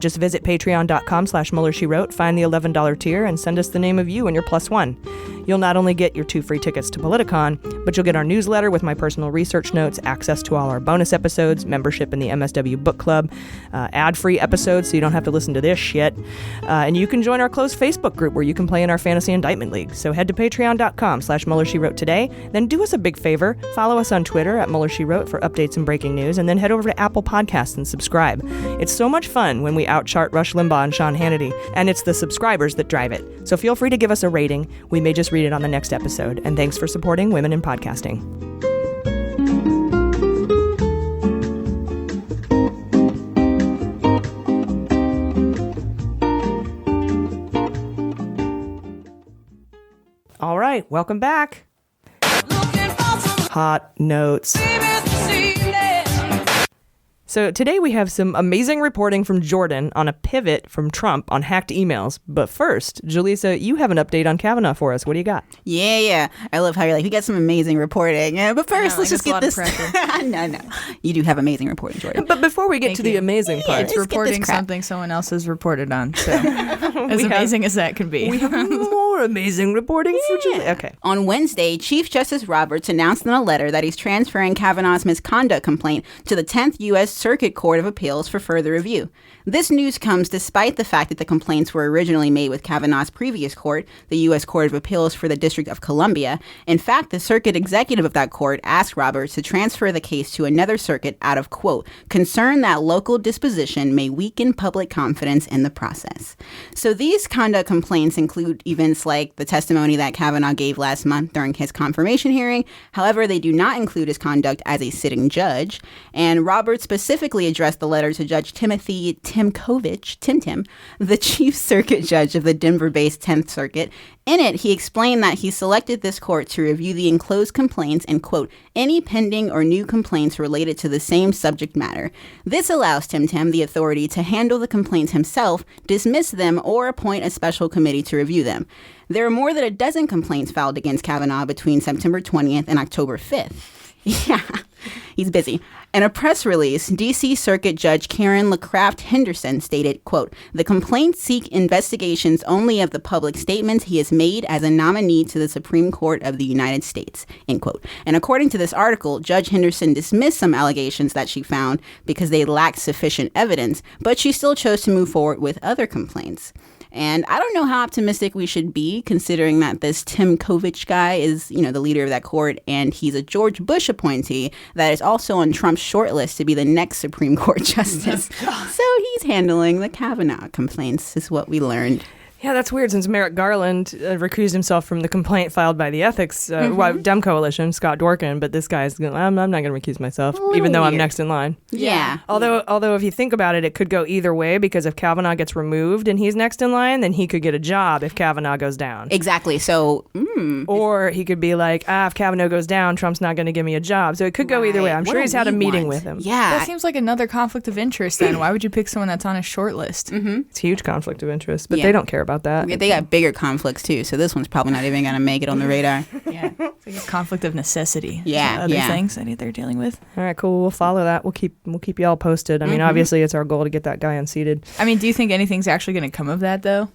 Just visit patreon.com/MuellerSheWrote, find the $11 tier, and send us the name of you and your +1. You'll not only get your 2 free tickets to Politicon, but you'll get our newsletter with my personal research notes, access to all our bonus episodes, membership in the MSW Book Club, ad-free episodes so you don't have to listen to this shit. And you can join our closed Facebook group where you can play in our Fantasy Indictment League. So head to patreon.com/MuellerSheWrote today. Then do us a big favor. Follow us on Twitter at MuellerSheWrote for updates and breaking news. And then head over to Apple Podcasts and subscribe. It's so much fun when we outchart Rush Limbaugh and Sean Hannity. And it's the subscribers that drive it. So feel free to give us a rating. We may just read it on the next episode. And thanks for supporting women in podcasting. All right, welcome back. Hot notes. So today we have some amazing reporting from Jordan on a pivot from Trump on hacked emails. But first, Jaleesa, you have an update on Kavanaugh for us. What do you got? Yeah. I love how you're like, we got some amazing reporting. But first, let's just get this. No. You do have amazing reporting, Jordan. But before we get to the amazing part. It's reporting something someone else has reported on. So as amazing as that can be. We have more amazing reporting for Jaleesa. Okay. On Wednesday, Chief Justice Roberts announced in a letter that he's transferring Kavanaugh's misconduct complaint to the 10th U.S. Circuit Court of Appeals for further review. This news comes despite the fact that the complaints were originally made with Kavanaugh's previous court, the U.S. Court of Appeals for the District of Columbia. In fact, the circuit executive of that court asked Roberts to transfer the case to another circuit out of, quote, concern that local disposition may weaken public confidence in the process. So these conduct complaints include events like the testimony that Kavanaugh gave last month during his confirmation hearing. However, they do not include his conduct as a sitting judge. And Roberts specifically addressed the letter to Judge Timothy Timkovich, the chief circuit judge of the Denver-based 10th Circuit. In it, he explained that he selected this court to review the enclosed complaints and, quote, any pending or new complaints related to the same subject matter. This allows Tim the authority to handle the complaints himself, dismiss them, or appoint a special committee to review them. There are more than a dozen complaints filed against Kavanaugh between September 20th and October 5th. Yeah, he's busy. In a press release, D.C. Circuit Judge Karen LaCraft Henderson stated, quote, the complaints seek investigations only of the public statements he has made as a nominee to the Supreme Court of the United States, end quote. And according to this article, Judge Henderson dismissed some allegations that she found because they lacked sufficient evidence, but she still chose to move forward with other complaints. And I don't know how optimistic we should be, considering that this Timkovich guy is, the leader of that court, and he's a George Bush appointee that is also on Trump's shortlist to be the next Supreme Court justice. So he's handling the Kavanaugh complaints, is what we learned. Yeah, that's weird since Merrick Garland recused himself from the complaint filed by the Ethics Dem Coalition, Scott Dworkin, but this guy's I'm not going to recuse myself, even though I'm next in line. Yeah. Although if you think about it, it could go either way, because if Kavanaugh gets removed and he's next in line, then he could get a job if Kavanaugh goes down. Exactly. So, or he could be like, if Kavanaugh goes down, Trump's not going to give me a job. So it could go either way. I'm sure he's had a meeting with him. Yeah. That seems like another conflict of interest then. Why would you pick someone that's on a short list? Mm-hmm. It's a huge conflict of interest, but they don't care about that. Yeah, they got bigger conflicts too, so this one's probably not even going to make it on the radar. Yeah, it's like a conflict of necessity. Yeah, other things that they're dealing with. All right, cool. We'll follow that. We'll keep y'all posted. I mean, obviously, it's our goal to get that guy unseated. I mean, do you think anything's actually going to come of that, though?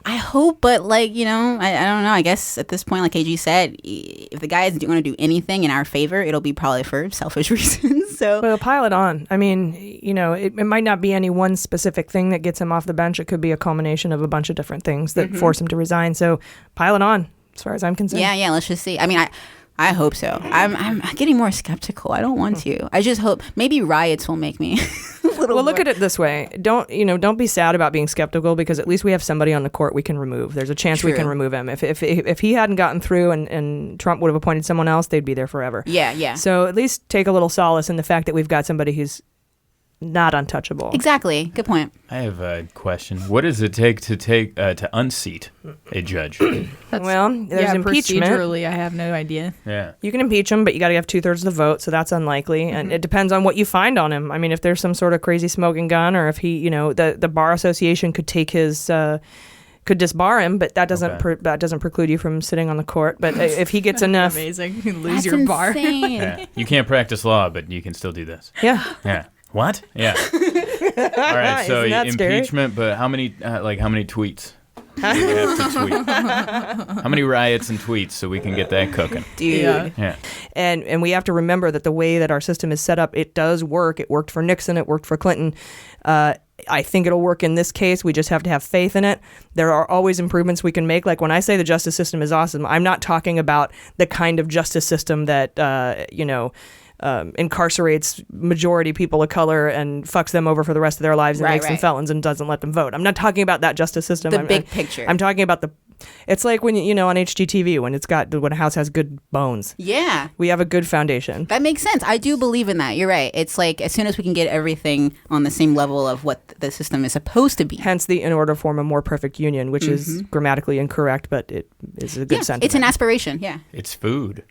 I hope, but I don't know. I guess at this point, like AG said, if the guy is going to do anything in our favor, it'll be probably for selfish reasons. So, well, pile it on. I mean, it might not be any one specific thing that gets him off the bench. It could be a culmination of a bunch of different things that force him to resign. So, pile it on, as far as I'm concerned. Yeah. Let's just see. I mean, I hope so. I'm getting more skeptical. I don't want to. I just hope maybe riots will make me a little Well, look at it this way. Don't be sad about being skeptical, because at least we have somebody on the court we can remove. There's a chance we can remove him. If he hadn't gotten through and Trump would have appointed someone else, they'd be there forever. Yeah. So at least take a little solace in the fact that we've got somebody who's not untouchable. Exactly. Good point. I have a question. What does it take to unseat a judge? Well, there's impeachment. Procedurally, I have no idea. Yeah. You can impeach him, but you got to have 2/3 of the vote, so that's unlikely. And it depends on what you find on him. I mean, if there's some sort of crazy smoking gun, or if he, the Bar Association could take his... could disbar him, but that doesn't that doesn't preclude you from sitting on the court. But if he gets enough... Amazing. You can lose your bar. Yeah. You can't practice law, but you can still do this. Yeah. Yeah. What? Yeah. All right. So impeachment, scary? but how many tweets do we have to tweet? How many riots and tweets so we can get that cooking? Dude. Yeah. And we have to remember that the way that our system is set up, it does work. It worked for Nixon. It worked for Clinton. I think it'll work in this case. We just have to have faith in it. There are always improvements we can make. Like when I say the justice system is awesome, I'm not talking about the kind of justice system that, incarcerates majority people of color and fucks them over for the rest of their lives and makes them felons and doesn't let them vote. I'm not talking about that justice system. The big picture. I'm talking about it's like when, on HGTV, when a house has good bones. Yeah. We have a good foundation. That makes sense. I do believe in that. You're right. It's like as soon as we can get everything on the same level of what the system is supposed to be. Hence the in order to form a more perfect union, which is grammatically incorrect, but it is a good sentiment. It's an aspiration. Yeah. It's food.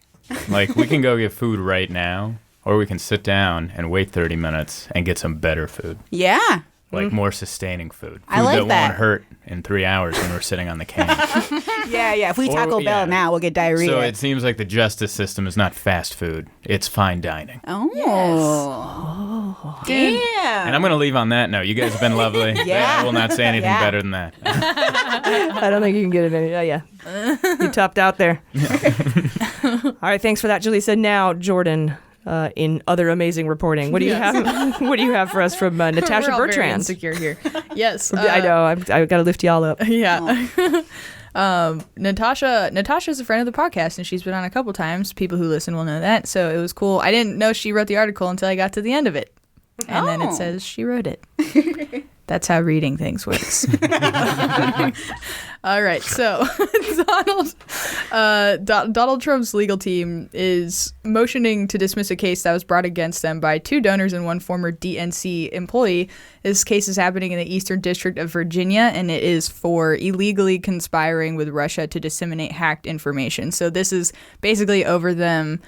Like, we can go get food right now, or we can sit down and wait 30 minutes and get some better food. Yeah. Like more sustaining food. I like that won't hurt in 3 hours when we're sitting on the can. Yeah. If we Taco Bell now, we'll get diarrhea. So it seems like the justice system is not fast food. It's fine dining. Oh. Yes. Damn. And I'm going to leave on that note. You guys have been lovely. Yeah. I will not say anything better than that. I don't think you can get it any... You topped out there. All right, thanks for that, Jaleesa. Now, Jordan... in other amazing reporting, what do you have? What do you have for us from Natasha We're all Bertrand? very insecure here. Yes, I know. I've got to lift y'all up. Yeah. Natasha's a friend of the podcast, and she's been on a couple times. People who listen will know that. So it was cool. I didn't know she wrote the article until I got to the end of it, and then it says she wrote it. That's how reading things works. All right, so Donald Trump's legal team is motioning to dismiss a case that was brought against them by 2 donors and 1 former DNC employee. This case is happening in the Eastern District of Virginia, and it is for illegally conspiring with Russia to disseminate hacked information. So this is basically over them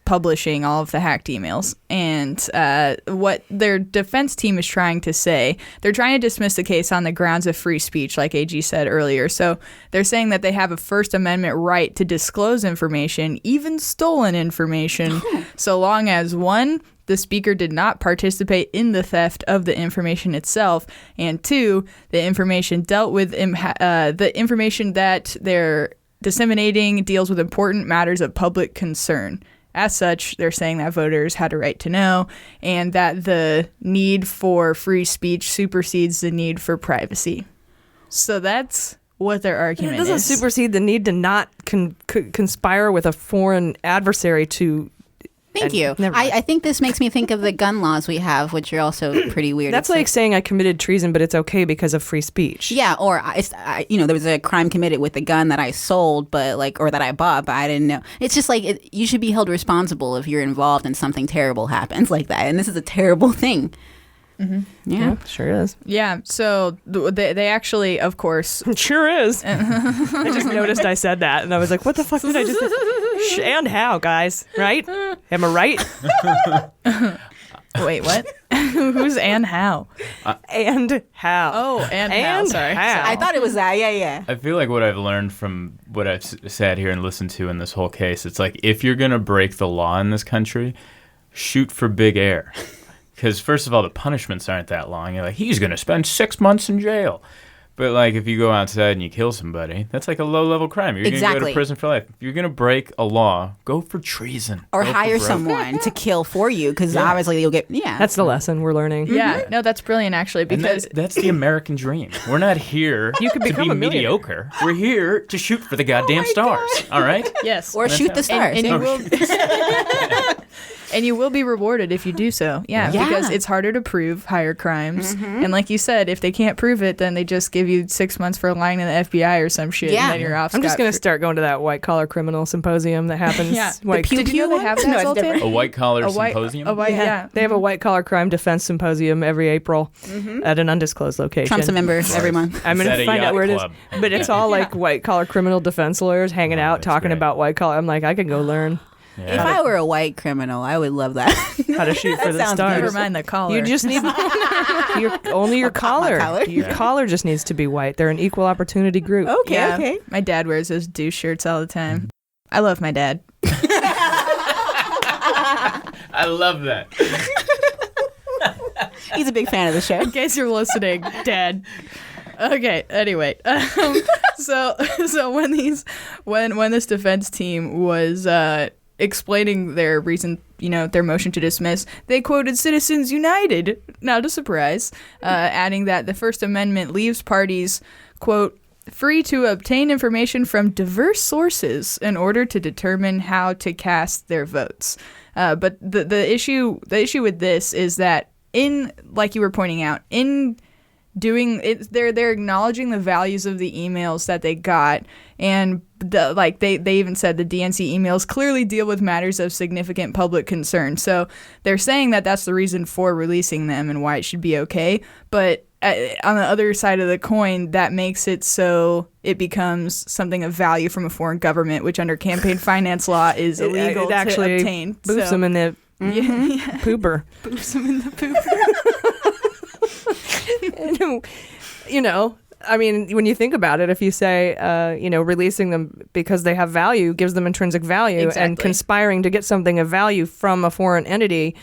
publishing all of the hacked emails. And what their defense team is trying to say, they're trying to dismiss the case on the grounds of free speech, like AG said earlier. So they're saying that they have a First Amendment right to disclose information, even stolen information, so long as 1, the speaker did not participate in the theft of the information itself, and 2, the information dealt with the information that they're disseminating deals with important matters of public concern. As such, they're saying that voters had a right to know, and that the need for free speech supersedes the need for privacy. So that's what their argument is. It doesn't supersede the need to not conspire with a foreign adversary to... Thank you. I think this makes me think of the gun laws we have, which are also pretty weird. That's like saying I committed treason, but it's okay because of free speech. Yeah, or there was a crime committed with a gun that I sold, or that I bought, but I didn't know. It's just like you should be held responsible if you're involved and something terrible happens like that, and this is a terrible thing. Mm-hmm. Yeah, sure is. Yeah, so they actually, of course... It sure is. I just noticed I said that, and I was like, what the fuck did I just say? And how, guys? Right? Am I right? Wait, what? Who's and how? And how. Oh, and how. Sorry. How. I thought it was that. Yeah. I feel like what I've learned from what I've sat here and listened to in this whole case, it's like if you're going to break the law in this country, shoot for big air. Because, first of all, the punishments aren't that long. You're like, he's going to spend 6 months in jail. But, like, if you go outside and you kill somebody, that's like a low-level crime. You're going to go to prison for life. If you're going to break a law, go for treason. Or hire someone to kill for you, because obviously you'll get... Yeah. That's the lesson we're learning. Yeah. No, that's brilliant, actually, because... That's the American dream. We're not here to be mediocre. We're here to shoot for the goddamn stars. God. All right? Yes. Or shoot the stars. And you will... And you will be rewarded if you do so. Yeah, because it's harder to prove higher crimes. And like you said, if they can't prove it, then they just give you 6 months for lying to the FBI or some shit. And then you're off. I'm just going to start going to that white collar criminal symposium that happens. Did you know they have that, Zoltan? A white collar symposium? They have a white collar crime defense symposium every April at an undisclosed location. Trump's a member every month. I'm going to find out where it is. But it's all like white collar criminal defense lawyers hanging out, talking about white collar. I'm like, I could go learn. If I were a white criminal, I would love that. How to shoot for the stars. Never mind the collar. You just need only your collar. Your collar just needs to be white. They're an equal opportunity group. Okay. My dad wears those douche shirts all the time. I love my dad. I love that. He's a big fan of the show. In case you're listening, Dad. Okay. Anyway, so when this defense team was explaining their reason, their motion to dismiss, they quoted Citizens United. Not a surprise, adding that the First Amendment leaves parties, quote, free to obtain information from diverse sources in order to determine how to cast their votes. But the issue with this is that like you were pointing out, in doing it, they're acknowledging the values of the emails that they got, and they even said the DNC emails clearly deal with matters of significant public concern. So they're saying that that's the reason for releasing them and why it should be okay. But on the other side of the coin, that makes it so it becomes something of value from a foreign government, which under campaign finance law is illegal to obtain. Boofs them in the pooper. Boofs them in the pooper. I mean, when you think about it, if you say, releasing them because they have value gives them intrinsic value, and conspiring to get something of value from a foreign entity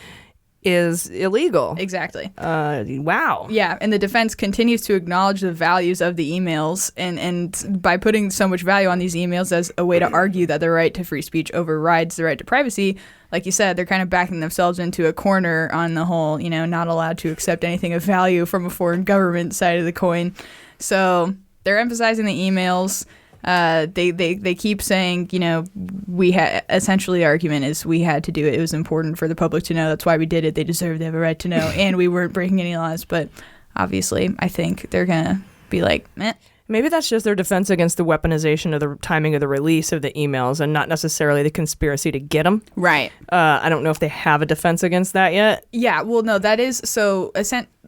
is illegal. Exactly. Wow. Yeah, and the defense continues to acknowledge the values of the emails, and by putting so much value on these emails as a way to argue that the right to free speech overrides the right to privacy, like you said, they're kind of backing themselves into a corner on the whole, not allowed to accept anything of value from a foreign government side of the coin. So they're emphasizing the emails. They keep saying, essentially the argument is we had to do it. It was important for the public to know. That's why we did it. They deserve to have a right to know. And we weren't breaking any laws. But obviously, I think they're going to be like, meh. Maybe that's just their defense against the weaponization of the timing of the release of the emails and not necessarily the conspiracy to get them. Right. I don't know if they have a defense against that yet. Yeah, well, no, that is so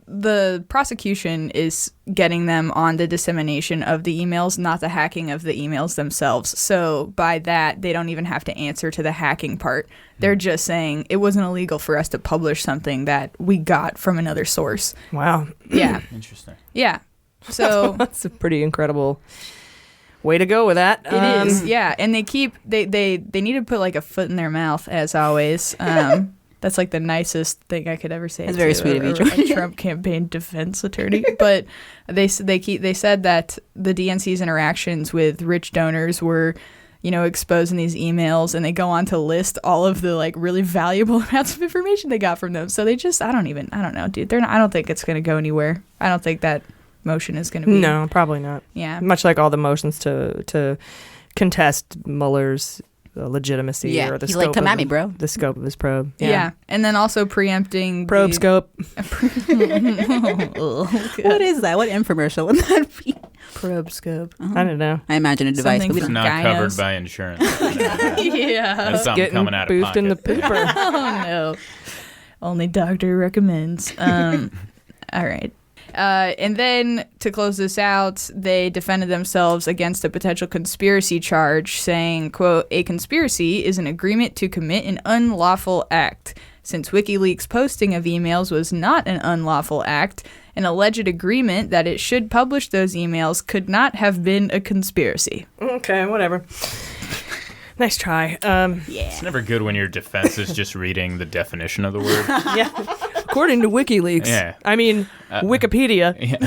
the prosecution is getting them on the dissemination of the emails, not the hacking of the emails themselves. So by that, they don't even have to answer to the hacking part. They're just saying it wasn't illegal for us to publish something that we got from another source. Wow. Yeah. Interesting. Yeah. So that's a pretty incredible way to go with that. It is, yeah. And they need to put like a foot in their mouth, as always. That's like the nicest thing I could ever say. That's very sweet of you, a Trump campaign defense attorney. But they said that the DNC's interactions with rich donors were, exposed in these emails, and they go on to list all of the like really valuable amounts of information they got from them. So they just, I don't know, dude. I don't think it's going to go anywhere. I don't think that motion is going to be. No, probably not. Yeah. Much like all the motions to contest Mueller's legitimacy or the scope. Come at me, bro. The scope of his probe. Yeah. And then also preempting probe scope. What is that? What infomercial would that be? Probe scope. I don't know. I imagine a device. It's not covered by insurance. Yeah. That's something coming out of pocket. In the pooper. Oh no. Only doctor recommends. All right. And then to close this out, they defended themselves against a potential conspiracy charge, saying, quote, a conspiracy is an agreement to commit an unlawful act. Since WikiLeaks' posting of emails was not an unlawful act, an alleged agreement that it should publish those emails could not have been a conspiracy. Okay, whatever. Nice try. It's never good when your defense is just reading the definition of the word. Yeah. According to WikiLeaks. Yeah. I mean, Wikipedia. Yeah.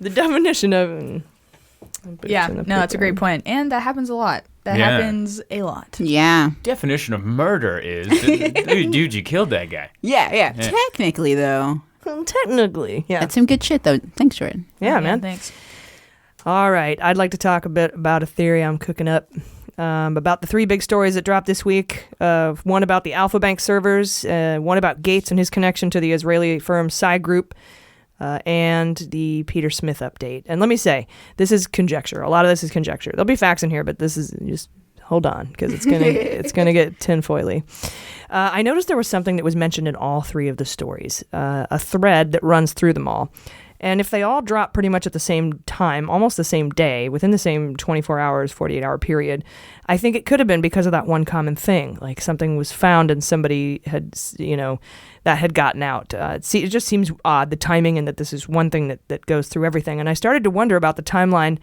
The definition of... That's a great point. And that happens a lot. That happens a lot. Yeah. Definition of murder is, dude, you killed that guy. Yeah. Technically, though. Well, technically, yeah. That's some good shit, though. Thanks, Jordan. Yeah, man. Thanks. All right. I'd like to talk a bit about a theory I'm cooking up. about the three big stories that dropped this week. One about the Alfa Bank servers, one about Gates and his connection to the Israeli firm Psy Group, and the Peter Smith update. And let me say, this is conjecture. A lot of this is conjecture. There'll be facts in here, but this is just hold on, because it's gonna get tinfoily. I noticed there was something that was mentioned in all three of the stories, a thread that runs through them all. And if they all drop pretty much at the same time, almost the same day, within the same 24 hours, 48-hour period, I think it could have been because of that one common thing. Like something was found and somebody had, that had gotten out. It just seems odd, the timing, and that this is one thing that goes through everything. And I started to wonder about the timeline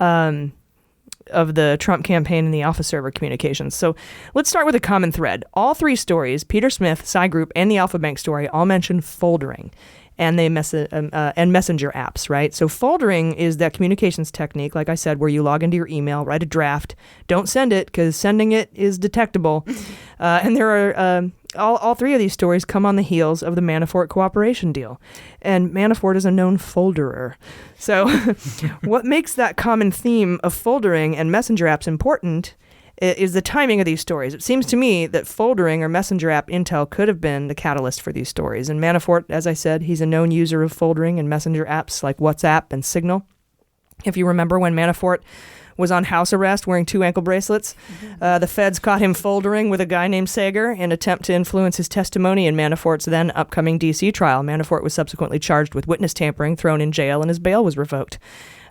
of the Trump campaign and the Alpha server communications. So let's start with a common thread. All three stories, Peter Smith, Psy Group, and the Alfa Bank story, all mention foldering and and messenger apps, right? So foldering is that communications technique, like I said, where you log into your email, write a draft, don't send it because sending it is detectable. And there are all three of these stories come on the heels of the Manafort cooperation deal. And Manafort is a known folderer. So what makes that common theme of foldering and messenger apps important is the timing of these stories. It seems to me that foldering or messenger app intel could have been the catalyst for these stories. And Manafort, as I said, he's a known user of foldering and messenger apps like WhatsApp and Signal. If you remember when Manafort was on house arrest wearing 2 ankle bracelets, the feds caught him foldering with a guy named Sager in an attempt to influence his testimony in Manafort's then upcoming D.C. trial. Manafort was subsequently charged with witness tampering, thrown in jail, and his bail was revoked.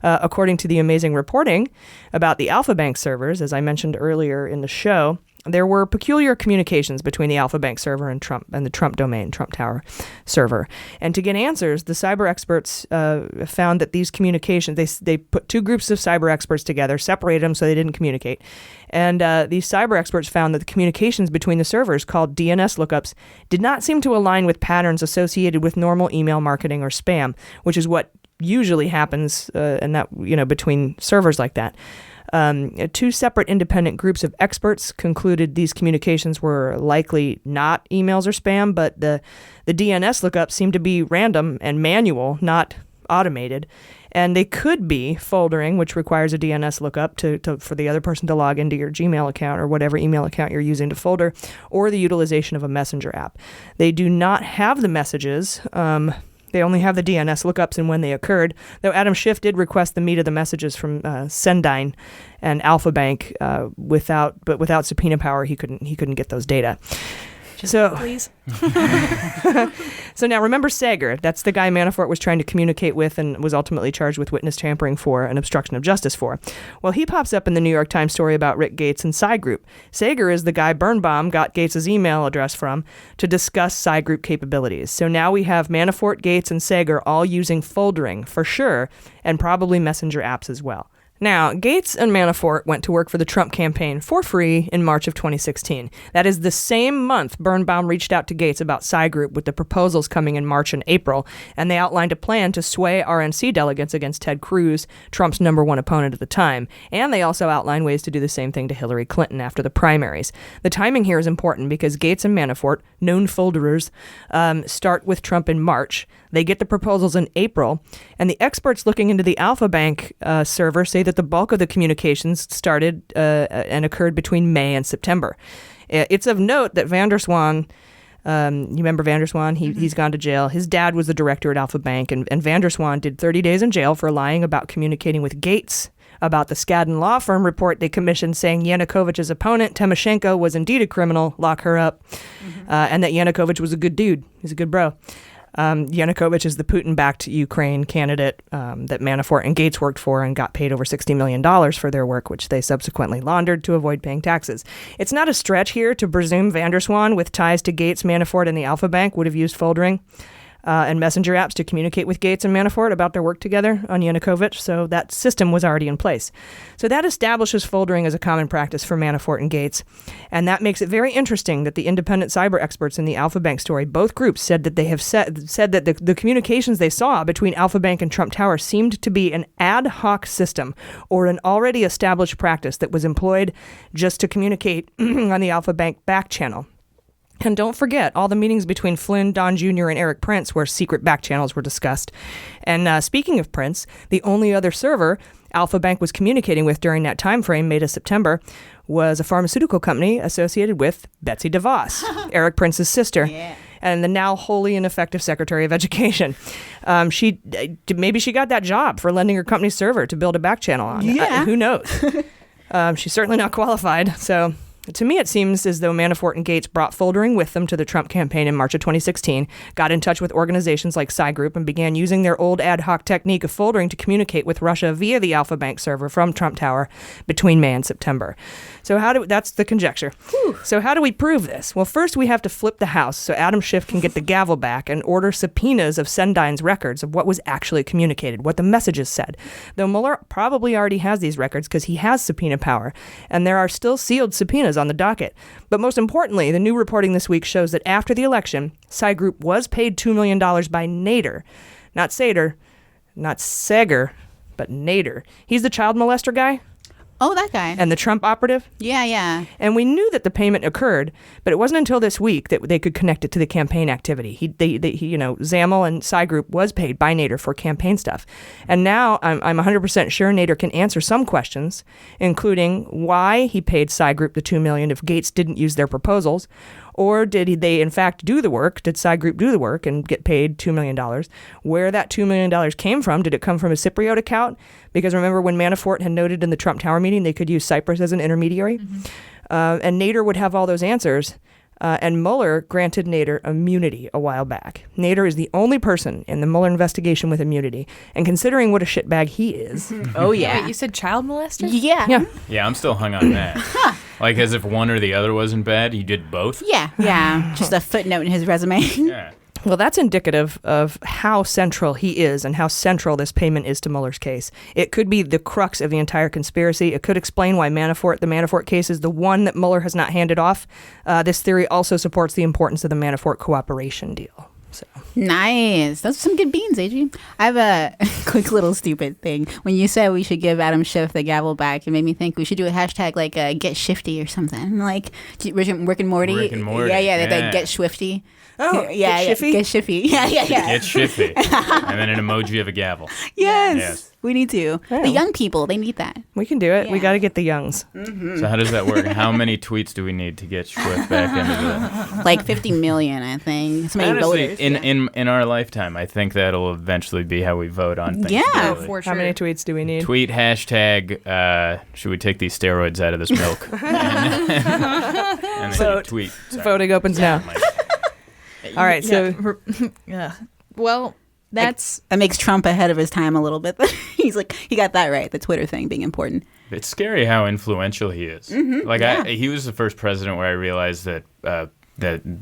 According to the amazing reporting about the Alfa Bank servers, as I mentioned earlier in the show, there were peculiar communications between the Alfa Bank server and Trump and the Trump domain, Trump Tower server. And to get answers, the cyber experts found that these communications, they put 2 groups of cyber experts together, separated them so they didn't communicate. And these cyber experts found that the communications between the servers, called DNS lookups, did not seem to align with patterns associated with normal email marketing or spam, which is what usually happens between servers like that. 2 separate independent groups of experts concluded these communications were likely not emails or spam, but the DNS lookups seemed to be random and manual, not automated. And they could be foldering, which requires a DNS lookup for the other person to log into your Gmail account or whatever email account you're using to folder, or the utilization of a messenger app. They do not have the messages. They only have the DNS lookups and when they occurred, though Adam Schiff did request the meat of the messages from Sendine and Alfa Bank without subpoena power. He couldn't get those data. Please. So now remember Sager. That's the guy Manafort was trying to communicate with and was ultimately charged with witness tampering for and obstruction of justice for. Well, he pops up in the New York Times story about Rick Gates and Psy Group. Sager is the guy Birnbaum got Gates' email address from to discuss Psy Group capabilities. So now we have Manafort, Gates, and Sager all using foldering for sure, and probably messenger apps as well. Now, Gates and Manafort went to work for the Trump campaign for free in March of 2016. That is the same month Birnbaum reached out to Gates about Psy Group with the proposals coming in March and April, and they outlined a plan to sway RNC delegates against Ted Cruz, Trump's #1 opponent at the time. And they also outlined ways to do the same thing to Hillary Clinton after the primaries. The timing here is important because Gates and Manafort, known folderers, start with Trump in March. They get the proposals in April, and the experts looking into the Alfa Bank server say that the bulk of the communications started and occurred between May and September. It's of note that Van der Zwaan, you remember Van der Zwaan? He's gone to jail. His dad was the director at Alfa Bank, and Van der Zwaan did 30 days in jail for lying about communicating with Gates about the Skadden law firm report they commissioned saying Yanukovych's opponent, Tymoshenko, was indeed a criminal, lock her up, and that Yanukovych was a good dude. He's a good bro. Yanukovych is the Putin-backed Ukraine candidate that Manafort and Gates worked for and got paid over $60 million for their work, which they subsequently laundered to avoid paying taxes. It's not a stretch here to presume Van der Zwaan, with ties to Gates, Manafort, and the Alfa Bank, would have used foldering and messenger apps to communicate with Gates and Manafort about their work together on Yanukovych, so that system was already in place. So that establishes foldering as a common practice for Manafort and Gates, and that makes it very interesting that the independent cyber experts in the Alfa Bank story, both groups said that they have said that the communications they saw between Alfa Bank and Trump Tower seemed to be an ad hoc system or an already established practice that was employed just to communicate on the Alfa Bank back channel. And don't forget all the meetings between Flynn, Don Jr., and Eric Prince where secret back channels were discussed. And speaking of Prince, the only other server Alfa Bank was communicating with during that time frame, May to September, was a pharmaceutical company associated with Betsy DeVos, Eric Prince's sister. Yeah. And the now wholly ineffective Secretary of Education. Maybe she got that job for lending her company's server to build a back channel on. Yeah. Who knows? She's certainly not qualified. So to me, it seems as though Manafort and Gates brought foldering with them to the Trump campaign in March of 2016, got in touch with organizations like Psy Group, and began using their old ad hoc technique of foldering to communicate with Russia via the Alfa Bank server from Trump Tower between May and September. So that's the conjecture. Whew. So how do we prove this? Well, first we have to flip the House so Adam Schiff can get the gavel back and order subpoenas of Sendine's records of what was actually communicated, what the messages said. Though Mueller probably already has these records because he has subpoena power, and there are still sealed subpoenas on the docket. But most importantly, the new reporting this week shows that after the election, Psy Group was paid $2 million by Nader, not Sater, not Seger, but Nader. He's the child molester guy. Oh, that guy. And the Trump operative? Yeah. And we knew that the payment occurred, but it wasn't until this week that they could connect it to the campaign activity. Zamel and Psy Group was paid by Nader for campaign stuff. And now I'm 100% sure Nader can answer some questions, including why he paid Psy Group the $2 million if Gates didn't use their proposals. Or did they, in fact, do the work? Did Psy Group do the work and get paid $2 million? Where that $2 million came from? Did it come from a Cypriot account? Because remember when Manafort had noted in the Trump Tower meeting they could use Cyprus as an intermediary? Mm-hmm. And Nader would have all those answers. And Mueller granted Nader immunity a while back. Nader is the only person in the Mueller investigation with immunity. And considering what a shitbag he is. Oh, yeah. Wait, you said child molester? Yeah. Yeah, I'm still hung on that. Like as if one or the other wasn't bad, he did both. Yeah. Just a footnote in his resume. Yeah. Well, that's indicative of how central he is and how central this payment is to Mueller's case. It could be the crux of the entire conspiracy. It could explain why the Manafort case is the one that Mueller has not handed off. This theory also supports the importance of the Manafort cooperation deal. So. Nice. Those are some good beans, AG. I have a quick little stupid thing. When you said we should give Adam Schiff the gavel back, it made me think we should do a hashtag like get shifty or something. Like Rick and Morty. Rick and Morty. Yeah. They get swifty. Oh, yeah. Get shiffy? Get shiffy. Yeah. Get shiffy. And then an emoji of a gavel. Yes. We need to. Oh. The young people, they need that. We can do it. Yeah. We got to get the youngs. Mm-hmm. So how does that work? How many tweets do we need to get Swift back into the... Like 50 million, I think. So many Honestly, voters. in our lifetime, I think that'll eventually be how we vote on things. Yeah, really. for sure. How many tweets do we need? Tweet hashtag, should we take these steroids out of this milk? and then tweet. Sorry. Voting opens now. All right, so... Yeah. Well... That makes Trump ahead of his time a little bit. He's like, he got that right, the Twitter thing being important. It's scary how influential he is. Mm-hmm, Like he was the first president where I realized that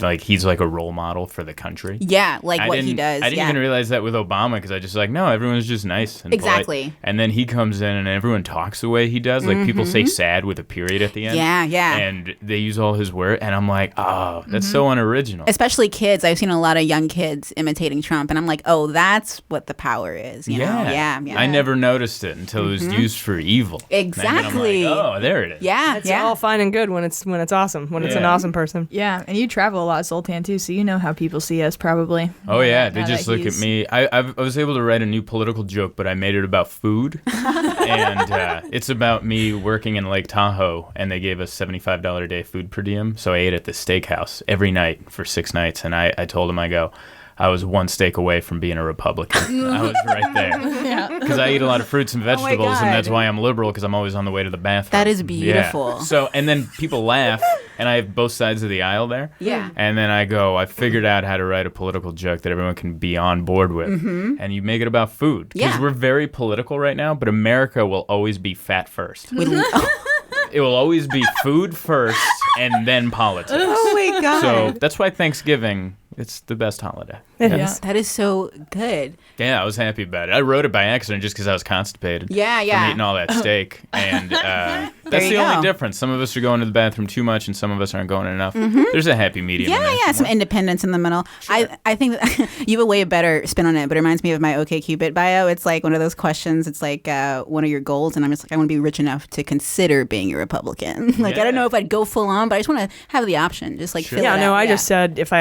like he's like a role model for the country. Yeah, like what he does. I didn't even realize that with Obama because I just like, no, everyone's just nice and exactly polite. And then he comes in and everyone talks the way he does. Like people say sad with a period at the end. Yeah. And they use all his word and I'm like, oh, that's so unoriginal. Especially kids. I've seen a lot of young kids imitating Trump and I'm like, oh, that's what the power is. You know? Yeah. I never noticed it until it was used for evil. Exactly. And then I'm like, oh, there it is. Yeah. It's all fine and good when it's awesome, when it's an awesome person. Yeah, and you travel a lot, Zoltan, too, so you know how people see us probably. Oh, yeah. They just look at me. I was able to write a new political joke, but I made it about food. And it's about me working in Lake Tahoe, and they gave us $75 a day food per diem. So I ate at the steakhouse every night for 6 nights. And I told them, I was one steak away from being a Republican. I was right there. Because I eat a lot of fruits and vegetables, and that's why I'm liberal, because I'm always on the way to the bathroom. That is beautiful. Yeah. So, and then people laugh, and I have both sides of the aisle there. Yeah. And then I figured out how to write a political joke that everyone can be on board with. Mm-hmm. And you make it about food. Because we're very political right now, but America will always be fat first. It will always be food first and then politics. Oh, my God. So that's why Thanksgiving, it's the best holiday. It is. That is so good. Yeah, I was happy about it. I wrote it by accident just because I was constipated. Yeah. From eating all that steak. And that's the only difference. Some of us are going to the bathroom too much and some of us aren't going enough. Mm-hmm. There's a happy medium in there. Yeah, some independence in the middle. Sure. I think that you have a way better spin on it, but it reminds me of my OkCupid bio. It's like one of those questions. It's like one of your goals, and I'm just like, I want to be rich enough to consider being a Republican. I don't know if I'd go full on, but I just want to have the option. Just like fill it out. I just said if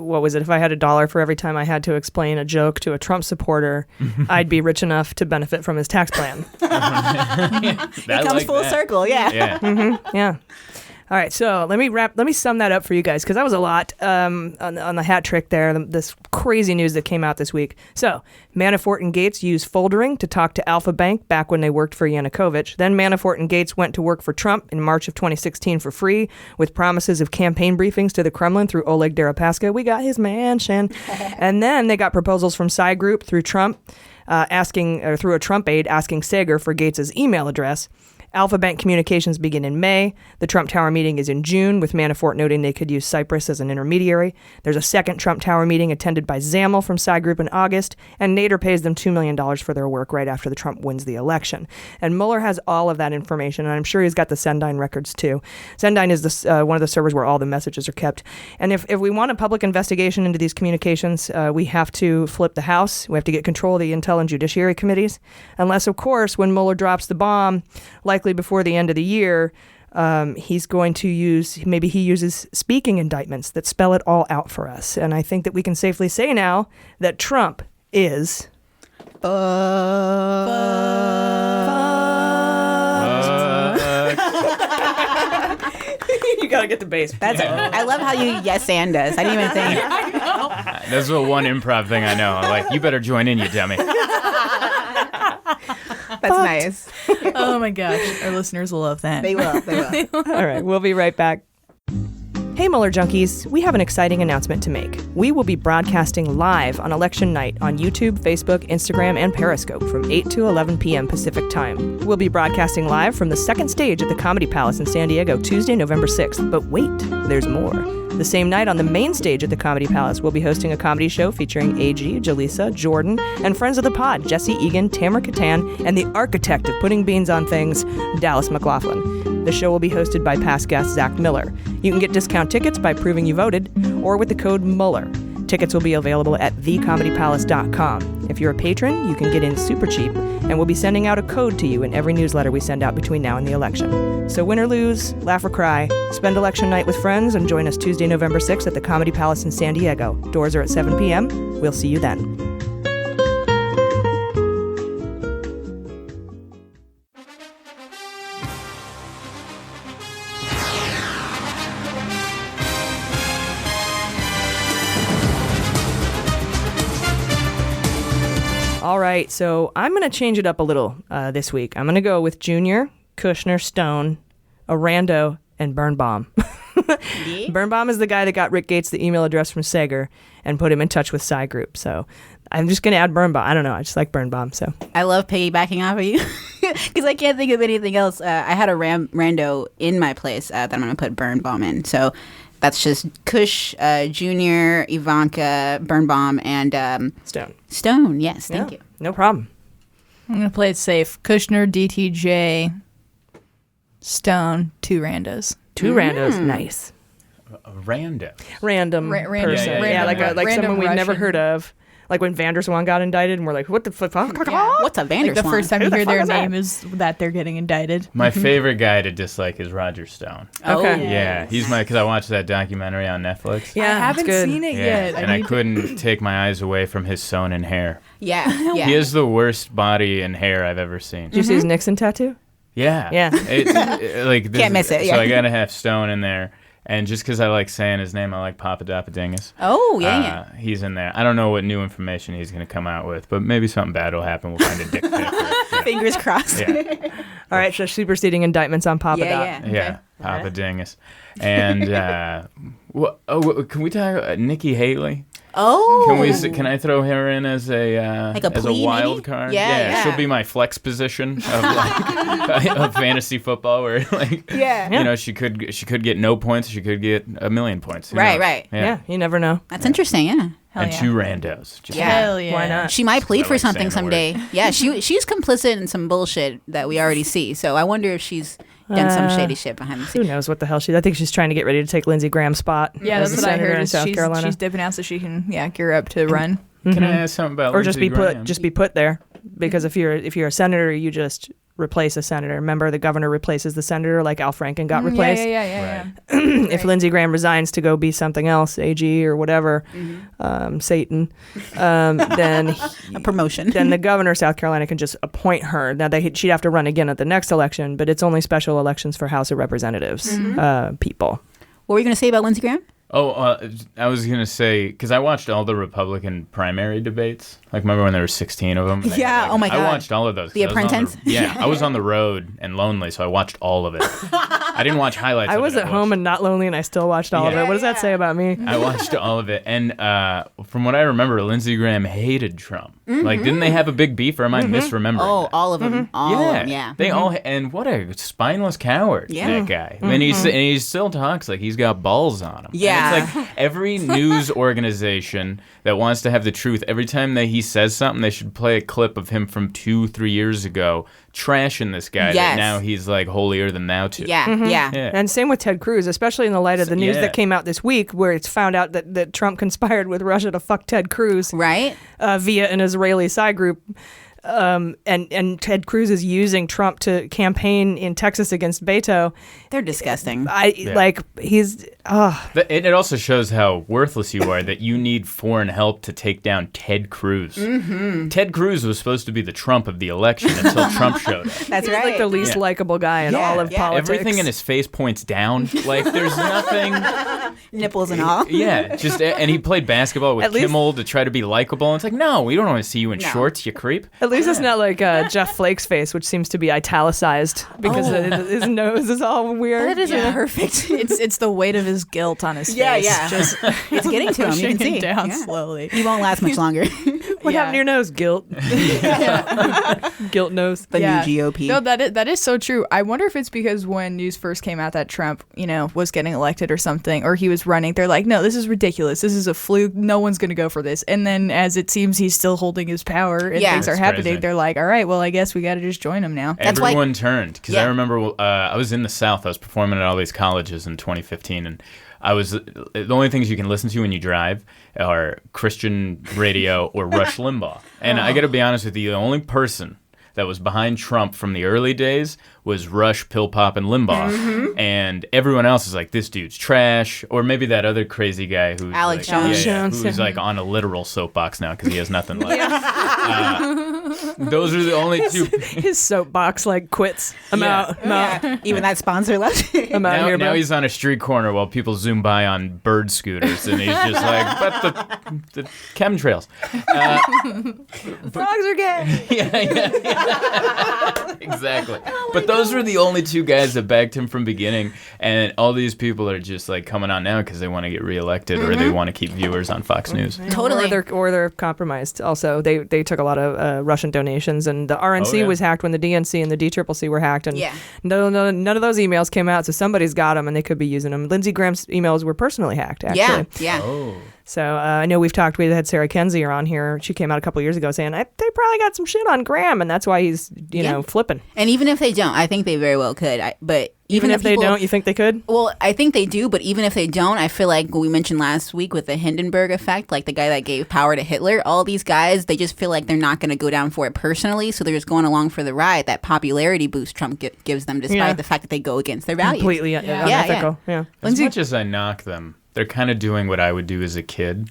what was it? If I had $1 for every time I had to explain a joke to a Trump supporter, I'd be rich enough to benefit from his tax plan. It comes full circle. Yeah. Yeah. All right, so let me sum that up for you guys, because that was a lot on the hat trick there, this crazy news that came out this week. So Manafort and Gates used foldering to talk to Alfa Bank back when they worked for Yanukovych. Then Manafort and Gates went to work for Trump in March of 2016 for free, with promises of campaign briefings to the Kremlin through Oleg Deripaska. We got his mansion. And then they got proposals from Psy Group through Trump, through a Trump aide asking Sager for Gates' email address. Alfa Bank communications begin in May. The Trump Tower meeting is in June, with Manafort noting they could use Cyprus as an intermediary. There's a second Trump Tower meeting attended by Zamel from Psy Group in August, and Nader pays them $2 million for their work right after the Trump wins the election. And Mueller has all of that information, and I'm sure he's got the Sendine records too. Sendine is one of the servers where all the messages are kept. And if we want a public investigation into these communications, we have to flip the House. We have to get control of the Intel and Judiciary committees. Unless, of course, when Mueller drops the bomb, likely before the end of the year, he's going to uses speaking indictments that spell it all out for us. And I think that we can safely say now that Trump is... You gotta get the bass. I love how you yes and us. I didn't even think. That's the one improv thing I know. Like, you better join in, you dummy. That's nice. Oh my gosh, our listeners will love that. They will. All right, we'll be right back. Hey Mueller Junkies, we have an exciting announcement to make. We will be broadcasting live on election night on YouTube, Facebook, Instagram, and Periscope from 8 to 11 p.m. Pacific Time. We'll be broadcasting live from the second stage at the Comedy Palace in San Diego, Tuesday, November 6th. But wait, there's more. The same night on the main stage at the Comedy Palace, we'll be hosting a comedy show featuring AG, Jaleesa, Jordan, and friends of the pod, Jesse Egan, Tamara Katan, and the architect of putting beans on things, Dallas McLaughlin. The show will be hosted by past guest Zach Miller. You can get discount tickets by proving you voted or with the code Mueller. Tickets will be available at thecomedypalace.com. If you're a patron, you can get in super cheap, and we'll be sending out a code to you in every newsletter we send out between now and the election. So win or lose, laugh or cry, spend election night with friends and join us Tuesday, November 6th at the Comedy Palace in San Diego. Doors are at 7 p.m. We'll see you then. All right, so I'm going to change it up a little this week. I'm going to go with Junior, Kushner, Stone, Arando, and Birnbaum. Birnbaum is the guy that got Rick Gates the email address from Sager and put him in touch with Psy Group. So I'm just going to add Birnbaum. I don't know. I just like Birnbaum. So I love piggybacking off of you because I can't think of anything else. I had a rando in my place that I'm going to put Birnbaum in. So that's just Kush, Junior, Ivanka, Birnbaum, and Stone. Stone, yes, thank you. No problem. I'm going to play it safe. Kushner, DTJ, Stone, 2 randos. 2 randos, nice. Random person. Yeah, like random someone we've never Russian. heard of. Like when Van der Swan got indicted and we're like, what the fuck? Yeah. What's a Van der The Swan? first time you Who the hear fuck their is that? name is that they're getting indicted. My favorite guy to dislike is Roger Stone. Okay. Yeah, he's because I watched that documentary on Netflix. Yeah, I haven't it's good. seen it Yeah, yet. and I couldn't take my eyes away from his sewn in hair. Yeah. He has the worst body and hair I've ever seen. Did you see his Nixon tattoo? Yeah. Yeah. Can't miss it, yeah. So I gotta have Stone in there. And just because I like saying his name, I like Papa Dingus. Oh, yeah. He's in there. I don't know what new information he's going to come out with, but maybe something bad will happen. We'll find a dick pic. Yeah. Fingers crossed. Yeah. All right, so superseding indictments on Papa Dot. Yeah. Yeah, Papa Dingus. And can we talk Nikki Haley? Oh. Can I throw her in as a Like a as a plea, wild maybe? card? Yeah. She'll be my flex position of like of fantasy football, where like you know she could get no points, she could get 1,000,000 points. Who knows? Right. Yeah, you never know. That's interesting, yeah. And yeah. 2 randos. Just Hell yeah. Why not? She might plead I for like something saying the someday. Yeah, she's complicit in some bullshit that we already see. So I wonder if she's done some shady shit behind the Who scenes. knows what the hell I think she's trying to get ready to take Lindsey Graham's spot. Yeah, as that's the what I senator heard. in Is South Carolina. she's dipping out so she can gear up to run. Can I ask something about Or just Lindsey be Graham? put there, because if you're a senator, you just replace a senator. Remember, the governor replaces the senator, like Al Franken got replaced. Yeah. If Lindsey Graham resigns to go be something else, AG or whatever, Satan, then a promotion. Then the governor of South Carolina can just appoint her. Now she'd have to run again at the next election, but it's only special elections for House of Representatives people. What were you going to say about Lindsey Graham? I was going to say, because I watched all the Republican primary debates. Like, remember when there were 16 of them? Yeah, oh my God. I watched all of those. The Apprentice? I was on the road and lonely, so I watched all of it. I didn't watch highlights I of it. was at home and not lonely, and I still watched all of it. What does that say about me? I watched all of it. And from what I remember, Lindsey Graham hated Trump. Like, didn't they have a big beef, or am I misremembering? Oh, all of them. All of them, yeah. They all, and what a spineless coward, that guy. And he still talks like he's got balls on him. Yeah. And it's like every news organization that wants to have the truth, every time that he says something, they should play a clip of him from 2-3 years ago trashing this guy that now he's like holier than thou to. Yeah. And same with Ted Cruz, especially in the light of the news that came out this week where it's found out that Trump conspired with Russia to fuck Ted Cruz. Right. Via an Israeli side group. And Ted Cruz is using Trump to campaign in Texas against Beto. They're disgusting. It also shows how worthless you are that you need foreign help to take down Ted Cruz. Ted Cruz was supposed to be the Trump of the election until Trump showed up. That's He's like the least likable guy in all of politics. Everything in his face points down. Like, there's nothing. Nipples and all. And he played basketball with Kimmel to try to be likable. And it's like, no, we don't want to see you in shorts, you creep. At least it's not like Jeff Flake's face, which seems to be italicized because his nose is all weird. That isn't perfect. It's the weight of his guilt on his face. Yeah. Just it's getting to him. You can see down slowly. He won't last much longer. What happened to your nose? Guilt. Guilt nose. The new GOP. No, that is so true. I wonder if it's because when news first came out that Trump, was getting elected or something, or he was running, they're like, no, this is ridiculous. This is a fluke. No one's going to go for this. And then as it seems he's still holding his power and things are happening, crazy. They're like, all right, well, I guess we got to just join him now. Everyone turned. Because I remember I was in the South. I was performing at all these colleges in 2015, and the only things you can listen to when you drive are Christian radio or Rush Limbaugh. And I got to be honest with you, the only person that was behind Trump from the early days was Rush, Pill Pop, and Limbaugh. And everyone else is like, this dude's trash. Or maybe that other crazy guy who's Alex Jones. who's like on a literal soapbox now because he has nothing left. Those are the only two. His soapbox quits. I'm out. Even that sponsor left. I'm out here. Now he's on a street corner while people zoom by on bird scooters, and he's just like, but the chemtrails. Frogs are gay. Exactly. But those were the only two guys that backed him from beginning, and all these people are just like coming on now because they want to get reelected or they want to keep viewers on Fox News. Totally. Or they're compromised. Also, they took a lot of Russian donations, and the RNC was hacked when the DNC and the DCCC were hacked, and none of those emails came out. So somebody's got them, and they could be using them. Lindsey Graham's emails were personally hacked. Actually. Yeah. Oh. So I know we had Sarah Kendzior on here. She came out a couple of years ago saying they probably got some shit on Graham, and that's why he's flipping. And even if they don't, I think they very well could. But even if they don't, you think they could? Well, I think they do. But even if they don't, I feel like what we mentioned last week with the Hindenburg effect, like the guy that gave power to Hitler, all these guys, they just feel like they're not going to go down for it personally. So they're just going along for the ride. That popularity boost Trump gives them, despite the fact that they go against their values. Completely unethical. Yeah. As much as I knock them, they're kind of doing what I would do as a kid.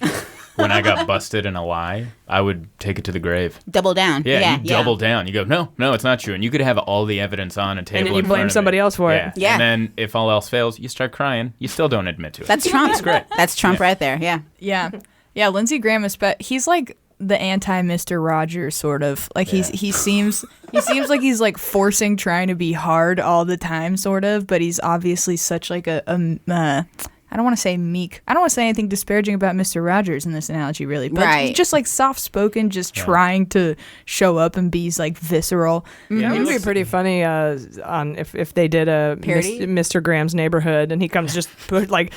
When I got busted in a lie, I would take it to the grave. Double down. Yeah, double down. You go, no, it's not true. And you could have all the evidence on a table. And then you blame somebody else for it. Yeah. And then if all else fails, you start crying. You still don't admit to it. That's Trump. That's great. That's Trump right there. Yeah. Yeah. Lindsey Graham he's like the anti Mr. Rogers sort of. Like he seems like he's like forcing trying to be hard all the time sort of, but he's obviously such like I don't want to say meek. I don't want to say anything disparaging about Mr. Rogers in this analogy, really. But he's just like soft-spoken, just trying to show up and be like visceral. Yeah, it would be pretty funny on if they did a parody? Mr. Graham's Neighborhood, and he comes just put like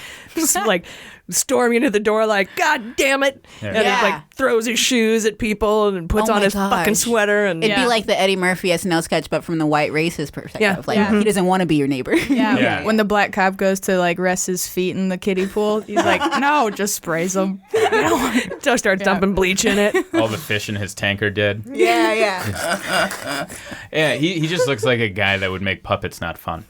storming into the door like, God damn it. And he like throws his shoes at people and puts on his fucking sweater. And it'd be like the Eddie Murphy SNL sketch, but from the white racist perspective. Like, he doesn't want to be your neighbor. When the black cop goes to like rest his feet in the kiddie pool, he's like, no, just sprays them. Just starts dumping bleach in it. All the fish in his tank are dead. Yeah. Yeah, he just looks like a guy that would make puppets not fun.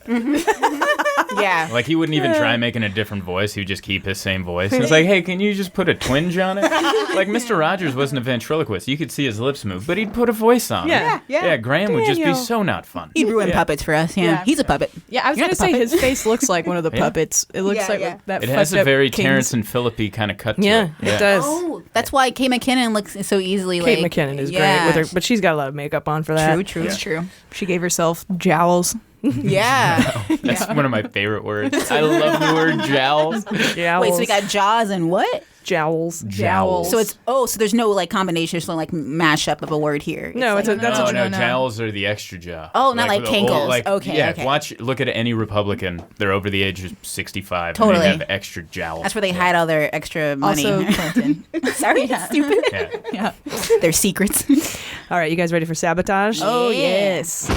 Yeah. Like, he wouldn't even try making a different voice. He would just keep his same voice. It's like, hey, can you just put a twinge on it? Like, Mr. Rogers wasn't a ventriloquist. You could see his lips move, but he'd put a voice on it. Yeah, Graham would just be so not fun. He'd ruin puppets for us. Yeah. He's a puppet. Yeah, I was going to say his face looks like one of the puppets. It looks like that. It has a very Terrence and Phillippe kind of cut to it. It does. Oh, that's why Kate McKinnon looks so easily Kate McKinnon is great with her, but she's got a lot of makeup on for that. True. It's true. She gave herself jowls. Yeah. That's one of my favorite words. I love the word jowls. Jowls. Wait, so we got jaws and what? Jowls. Jowls. So it's so there's no like combination, so like mashup of a word here. No, it's that's like, no, jowls are the extra jaw. Oh, not like the cankles. Okay. Yeah, look at any Republican. They're over the age of 65. Totally. And they have extra jowls. That's where they hide all their extra money. Also Clinton. Sorry, stupid. Yeah. Their secrets. All right, you guys ready for sabotage? Oh, yes.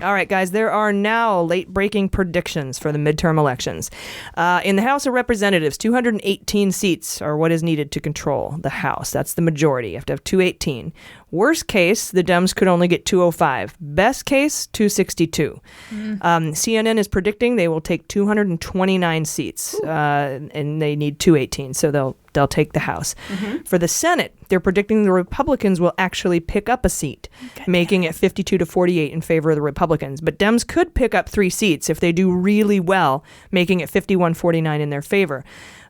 All right, guys, there are now late-breaking predictions for the midterm elections. In the House of Representatives, 218 seats are what is needed to control the House. That's the majority. You have to have 218. Worst case, the Dems could only get 205. Best case, 262. CNN is predicting they will take 229 seats, and they need 218, so they'll take the House. For the Senate, they're predicting the Republicans will actually pick up a seat, making it 52 to 48 in favor of the Republicans. But Dems could pick up 3 seats if they do really well, making it 51-49 in their favor.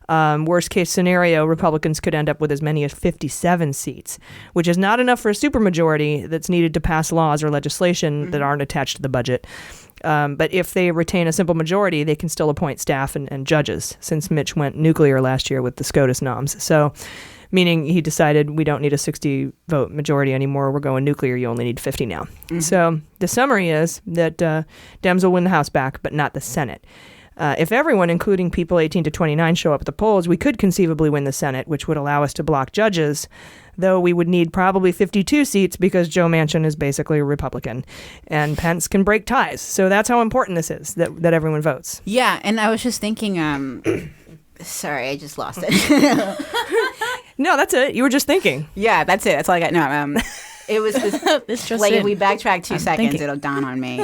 Worst case scenario, Republicans could end up with as many as 57 seats, which is not enough for a supermajority that's needed to pass laws or legislation that aren't attached to the budget. But if they retain a simple majority, they can still appoint staff and judges, since Mitch went nuclear last year with the SCOTUS noms. So, meaning he decided we don't need a 60-vote majority anymore. We're going nuclear. You only need 50 now. So the summary is that Dems will win the House back, but not the Senate. If everyone, including people 18 to 29, show up at the polls, we could conceivably win the Senate, which would allow us to block judges, though we would need probably 52 seats because Joe Manchin is basically a Republican, and Pence can break ties. So that's how important this is, that everyone votes. Yeah, and I was just thinking, sorry, I just lost it. No, that's it. You were just thinking. Yeah, that's it. That's all I got. No, it was just, It's just like in. if we backtrack 2 seconds, thinking. it'll dawn on me.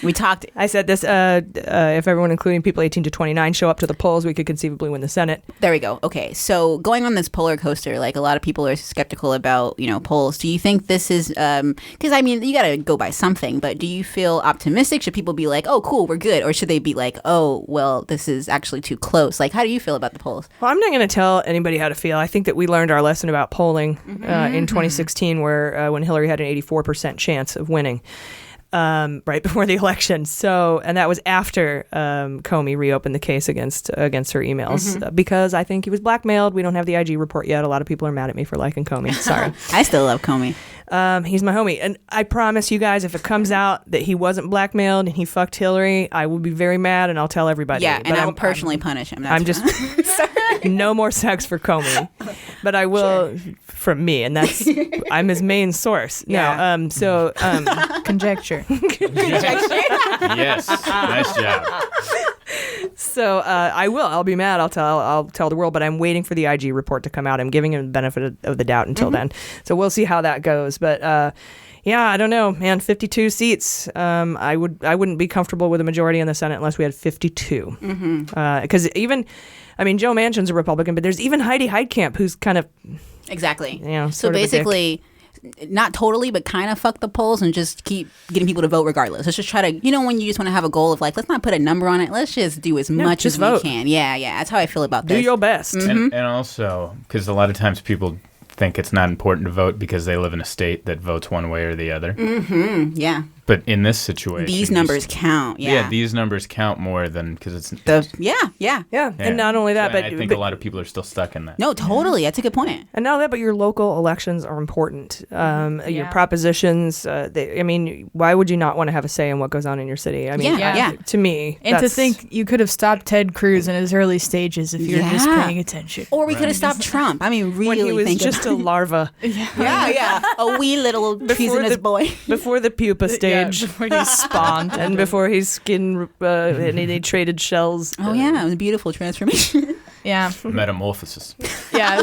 We talked. I said this, if everyone, including people 18 to 29, show up to the polls, we could conceivably win the Senate. There we go. Okay, so going on this polar coaster, like a lot of people are skeptical about, polls. Do you think this is, because I mean, you got to go by something, but do you feel optimistic? Should people be like, oh, cool, we're good? Or should they be like, oh, well, this is actually too close? Like, how do you feel about the polls? Well, I'm not going to tell anybody how to feel. I think that we learned our lesson about polling in 2016, where when Hillary had an 84% chance of winning right before the election. So, and that was after Comey reopened the case against her emails because I think he was blackmailed. We don't have the IG report yet. A lot of people are mad at me for liking Comey. Sorry. I still love Comey. He's my homie. And I promise you guys, if it comes out that he wasn't blackmailed and he fucked Hillary, I will be very mad and I'll tell everybody. Yeah, but and I'll personally punish him. I'm just no more sex for Comey, but I will from me, and that's I'm his main source. Yeah. No, Conjecture. Yes, nice job. So I will. I'll be mad. I'll tell the world. But I'm waiting for the IG report to come out. I'm giving him the benefit of the doubt until then. So we'll see how that goes. But yeah, I don't know, man. 52 seats. I wouldn't be comfortable with a majority in the Senate unless we had 52. Because Joe Manchin's a Republican, but there's even Heidi Heitkamp, who's kind of exactly. So sort basically. Not totally, but kind of fuck the polls and just keep getting people to vote regardless. Let's just try to, when you just want to have a goal of like, let's not put a number on it. Let's just do as much as vote. we can. Yeah. That's how I feel about this. Do your best. And also, because a lot of times people think it's not important to vote because they live in a state that votes one way or the other. Yeah. But in this situation, these numbers count. Yeah, these numbers count more than because it's yeah. And not only that, so but I think a lot of people are still stuck in that. No, totally. That's a good point. And not only that, but your local elections are important. Your propositions. Why would you not want to have a say in what goes on in your city? I mean, to me, and to think you could have stopped Ted Cruz in his early stages if you were just paying attention, or we could have stopped Trump. I mean, really, when he was just a larva. A wee little treasonous boy before the pupa stage. Before he spawned and before his skin and he traded shells. Oh yeah, it was a beautiful transformation. Metamorphosis. Yeah,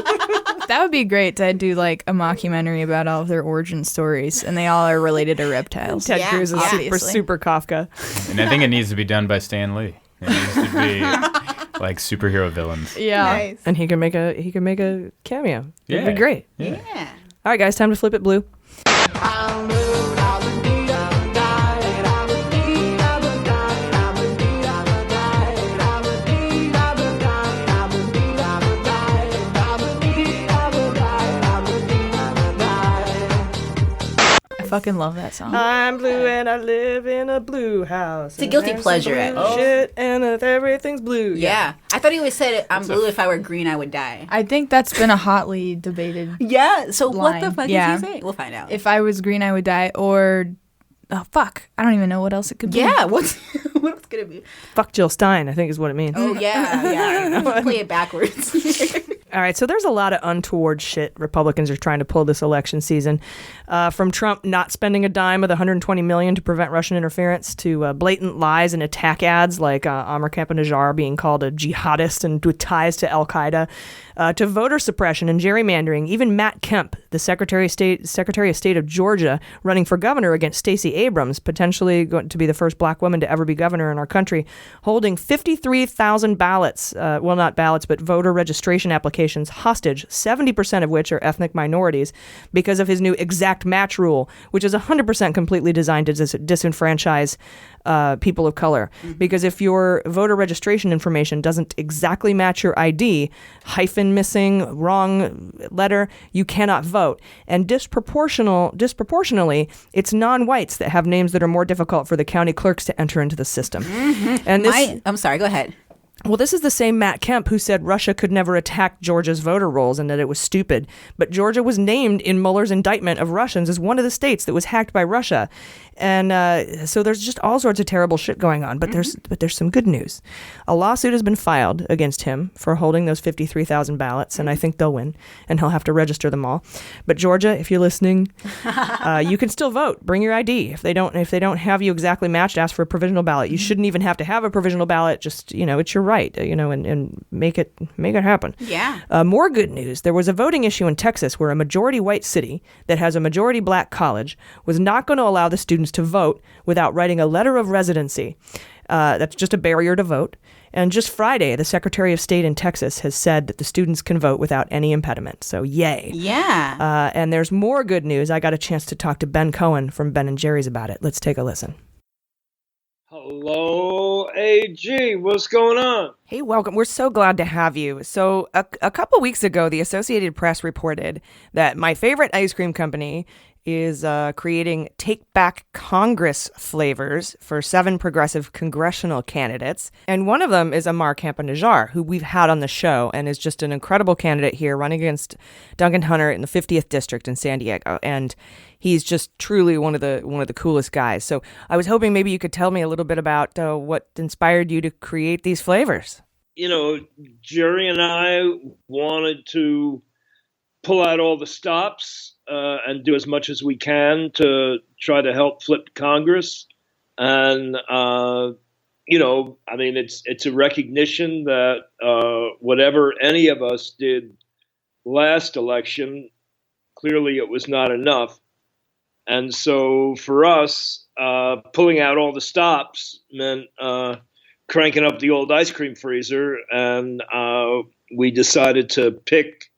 that would be great to do like a mockumentary about all of their origin stories, and they all are related to reptiles. Ted Cruz is super Kafka. And I think it needs to be done by Stan Lee. It needs to be like superhero villains. Yeah, nice. And he can make a cameo. It'd be great. Yeah. All right, guys, time to flip it blue. I fucking love that song. I'm blue and I live in a blue house. It's a guilty pleasure. Shit, and everything's blue. Yeah. I thought he always said, "I'm blue. If I were green, I would die." I think that's been a hotly debated. Yeah. So line. what the fuck is he saying? We'll find out. If I was green, I would die. Or, oh fuck, I don't even know what else it could be. Yeah. What else could it be? Fuck Jill Stein, I think is what it means. Oh yeah. Play it backwards. All right, so there's a lot of untoward shit Republicans are trying to pull this election season, from Trump not spending a dime of the $120 million to prevent Russian interference, to blatant lies and attack ads like Amr Kampanjar being called a jihadist and with ties to Al Qaeda, to voter suppression and gerrymandering. Even Matt Kemp, the Secretary of State of Georgia, running for governor against Stacey Abrams, potentially going to be the first black woman to ever be governor in our country, holding 53,000 ballots, not ballots, but voter registration applications hostage, 70% of which are ethnic minorities, because of his new exact match rule, which is 100% completely designed to disenfranchise people of color. Because if your voter registration information doesn't exactly match your ID, hyphen missing, wrong letter, you cannot vote. And disproportionately, it's non-whites that have names that are more difficult for the county clerks to enter into the system. And this, I'm sorry, go ahead. Well, this is the same Matt Kemp who said Russia could never attack Georgia's voter rolls and that it was stupid. But Georgia was named in Mueller's indictment of Russians as one of the states that was hacked by Russia. And so there's just all sorts of terrible shit going on. But there's some good news. A lawsuit has been filed against him for holding those 53,000 ballots, and I think they'll win, and he'll have to register them all. But Georgia, if you're listening, you can still vote. Bring your ID. If they don't have you exactly matched, ask for a provisional ballot. You shouldn't even have to have a provisional ballot. Just, it's your right, and make it happen. Yeah. More good news. There was a voting issue in Texas where a majority white city that has a majority black college was not going to allow the students to vote without writing a letter of residency. That's just a barrier to vote. And just Friday, the Secretary of State in Texas has said that the students can vote without any impediment. So yay. Yeah. And there's more good news. I got a chance to talk to Ben Cohen from Ben & Jerry's about it. Let's take a listen. Hello, AG. What's going on? Hey, welcome. We're so glad to have you. So a couple weeks ago, the Associated Press reported that my favorite ice cream company is creating Take Back Congress flavors for 7 progressive congressional candidates. And one of them is Amr Kampanjar, who we've had on the show and is just an incredible candidate here running against Duncan Hunter in the 50th district in San Diego. And he's just truly one of the coolest guys. So I was hoping maybe you could tell me a little bit about what inspired you to create these flavors. Jerry and I wanted to pull out all the stops and do as much as we can to try to help flip Congress. And, it's a recognition that whatever any of us did last election, clearly it was not enough. And so for us, pulling out all the stops meant cranking up the old ice cream freezer. And we decided to pick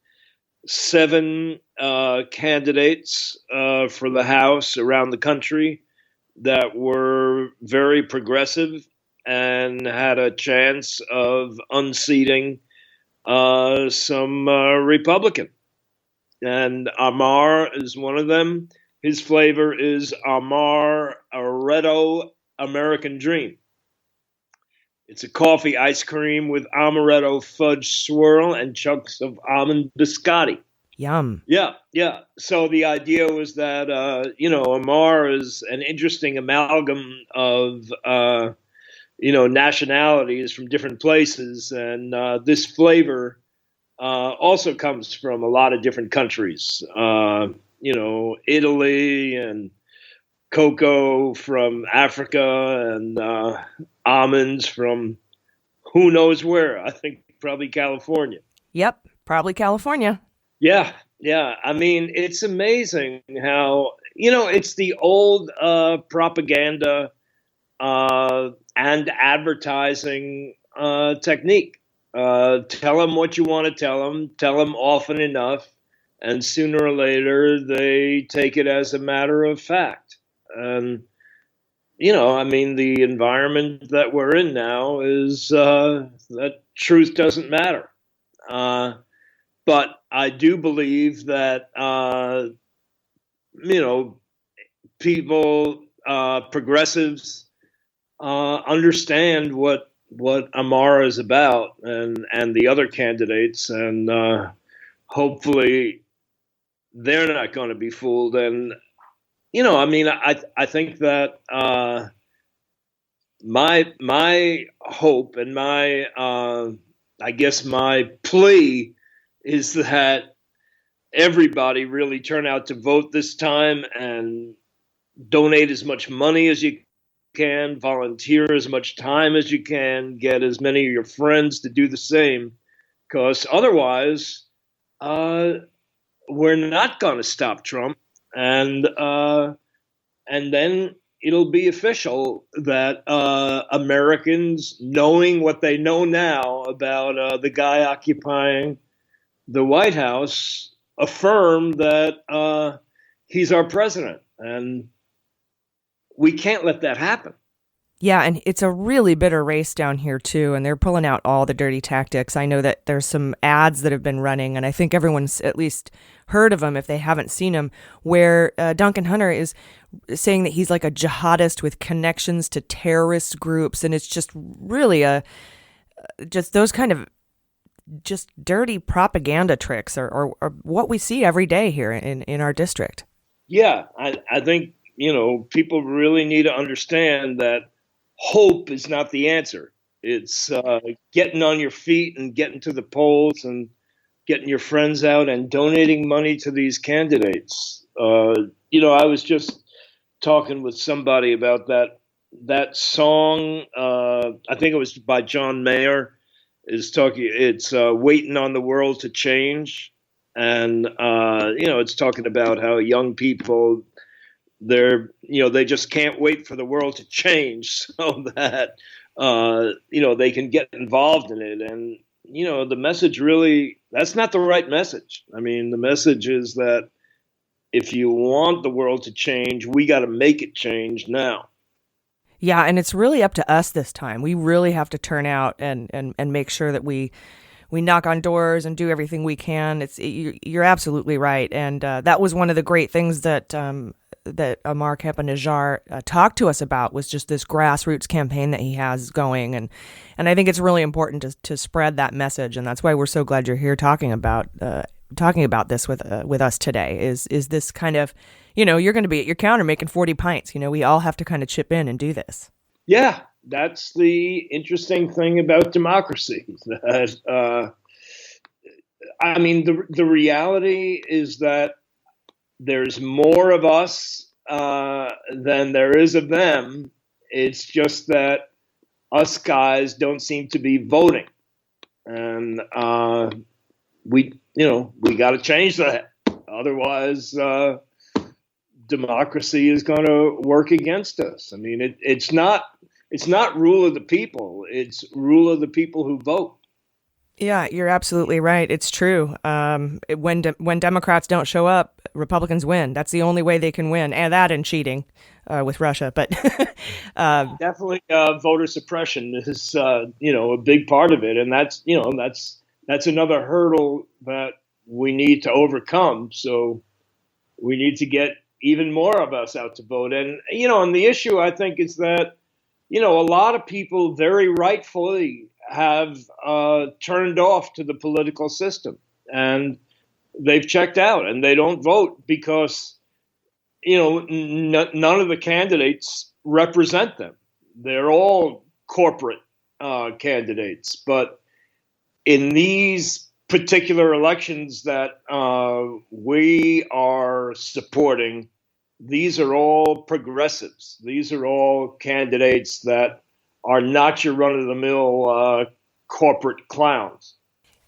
7 candidates for the House around the country that were very progressive and had a chance of unseating some Republican. And Amr is one of them. His flavor is Amr amaretto American Dream. It's a coffee ice cream with amaretto fudge swirl and chunks of almond biscotti. Yum. Yeah. So the idea was that, Amar is an interesting amalgam of, nationalities from different places. And this flavor also comes from a lot of different countries. Italy and cocoa from Africa and almonds from who knows where. I think probably California. Yep, probably California. Yeah. I mean, it's amazing how, it's the old propaganda and advertising technique. Tell them what you want to tell them often enough, and sooner or later they take it as a matter of fact. And, the environment that we're in now is that truth doesn't matter. But I do believe that, people, progressives, understand what Amara is about and the other candidates, and hopefully they're not going to be fooled. And, I think that my hope and my plea is that everybody really turn out to vote this time and donate as much money as you can, volunteer as much time as you can, get as many of your friends to do the same, because otherwise we're not going to stop Trump. And then it'll be official that Americans, knowing what they know now about the guy occupying the White House, affirm that he's our president. And we can't let that happen. Yeah, and it's a really bitter race down here, too, and they're pulling out all the dirty tactics. I know that there's some ads that have been running, and I think everyone's at least heard of them if they haven't seen them, where Duncan Hunter is saying that he's like a jihadist with connections to terrorist groups, and it's just really just those kind of just dirty propaganda tricks are what we see every day here in our district. Yeah, I think, people really need to understand that hope is not the answer. It's getting on your feet and getting to the polls and getting your friends out and donating money to these candidates. I was just talking with somebody about that song. I think it was by John Mayer. It's Waiting on the World to Change. And, it's talking about how young people, they just can't wait for the world to change so that, they can get involved in it. And, the message really, that's not the right message. I mean, the message is that if you want the world to change, we got to make it change now. Yeah, and it's really up to us this time. We really have to turn out and make sure that we knock on doors and do everything we can. You're absolutely right, and that was one of the great things that Amar Campa-Najjar talked to us about, was just this grassroots campaign that he has going, and I think it's really important to spread that message, and that's why we're so glad you're here talking about this with us today. Is this kind of, you're going to be at your counter making 40 pints. We all have to kind of chip in and do this. Yeah, that's the interesting thing about democracy. That, the reality is that there's more of us than there is of them. It's just that us guys don't seem to be voting, and we got to change that. Otherwise, democracy is going to work against us. I mean, it's not rule of the people. It's rule of the people who vote. Yeah, you're absolutely right. It's true. When Democrats don't show up, Republicans win. That's the only way they can win, and that and cheating with Russia. But definitely, voter suppression is a big part of it, and that's another hurdle that we need to overcome. So we need to get even more of us out to vote. And, and the issue, I think, is that, a lot of people very rightfully have turned off to the political system, and they've checked out and they don't vote because, none of the candidates represent them. They're all corporate candidates. But in these particular elections that we are supporting, these are all progressives. These are all candidates that are not your run-of-the-mill corporate clowns.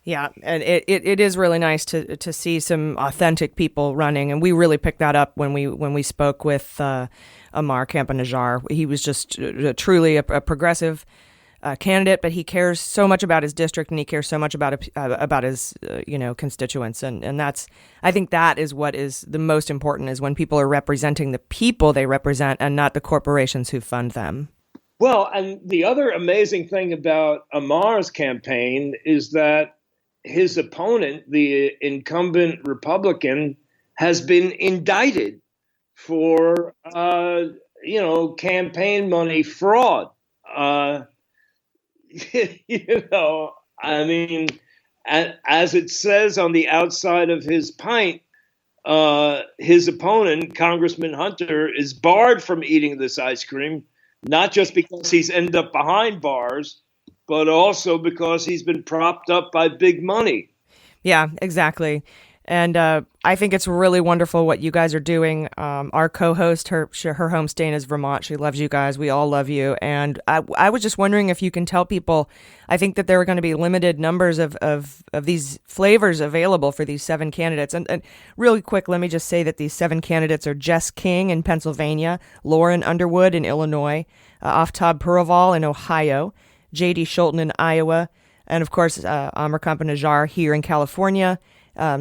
Yeah, and it is really nice to see some authentic people running, and we really picked that up when we spoke with Amar Campa-Najjar. He was just truly a progressive candidate, but he cares so much about his district, and he cares so much about his constituents, and that's, I think that is what is the most important, is when people are representing the people they represent and not the corporations who fund them. Well, and the other amazing thing about Amar's campaign is that his opponent, the incumbent Republican, has been indicted for, campaign money fraud. I mean, as it says on the outside of his pint, his opponent, Congressman Hunter, is barred from eating this ice cream, not just because he's ended up behind bars, but also because he's been propped up by big money. Yeah, exactly. And I think it's really wonderful what you guys are doing. Our co-host, her home state is Vermont. She loves you guys. We all love you. And I was just wondering if you can tell people, I think that there are going to be limited numbers of these flavors available for these 7 candidates. And really quick, let me just say that these 7 candidates are Jess King in Pennsylvania, Lauren Underwood in Illinois, Aftab Puraval in Ohio, J.D. Schulten in Iowa, and of course, Amar Campa-Najjar here in California,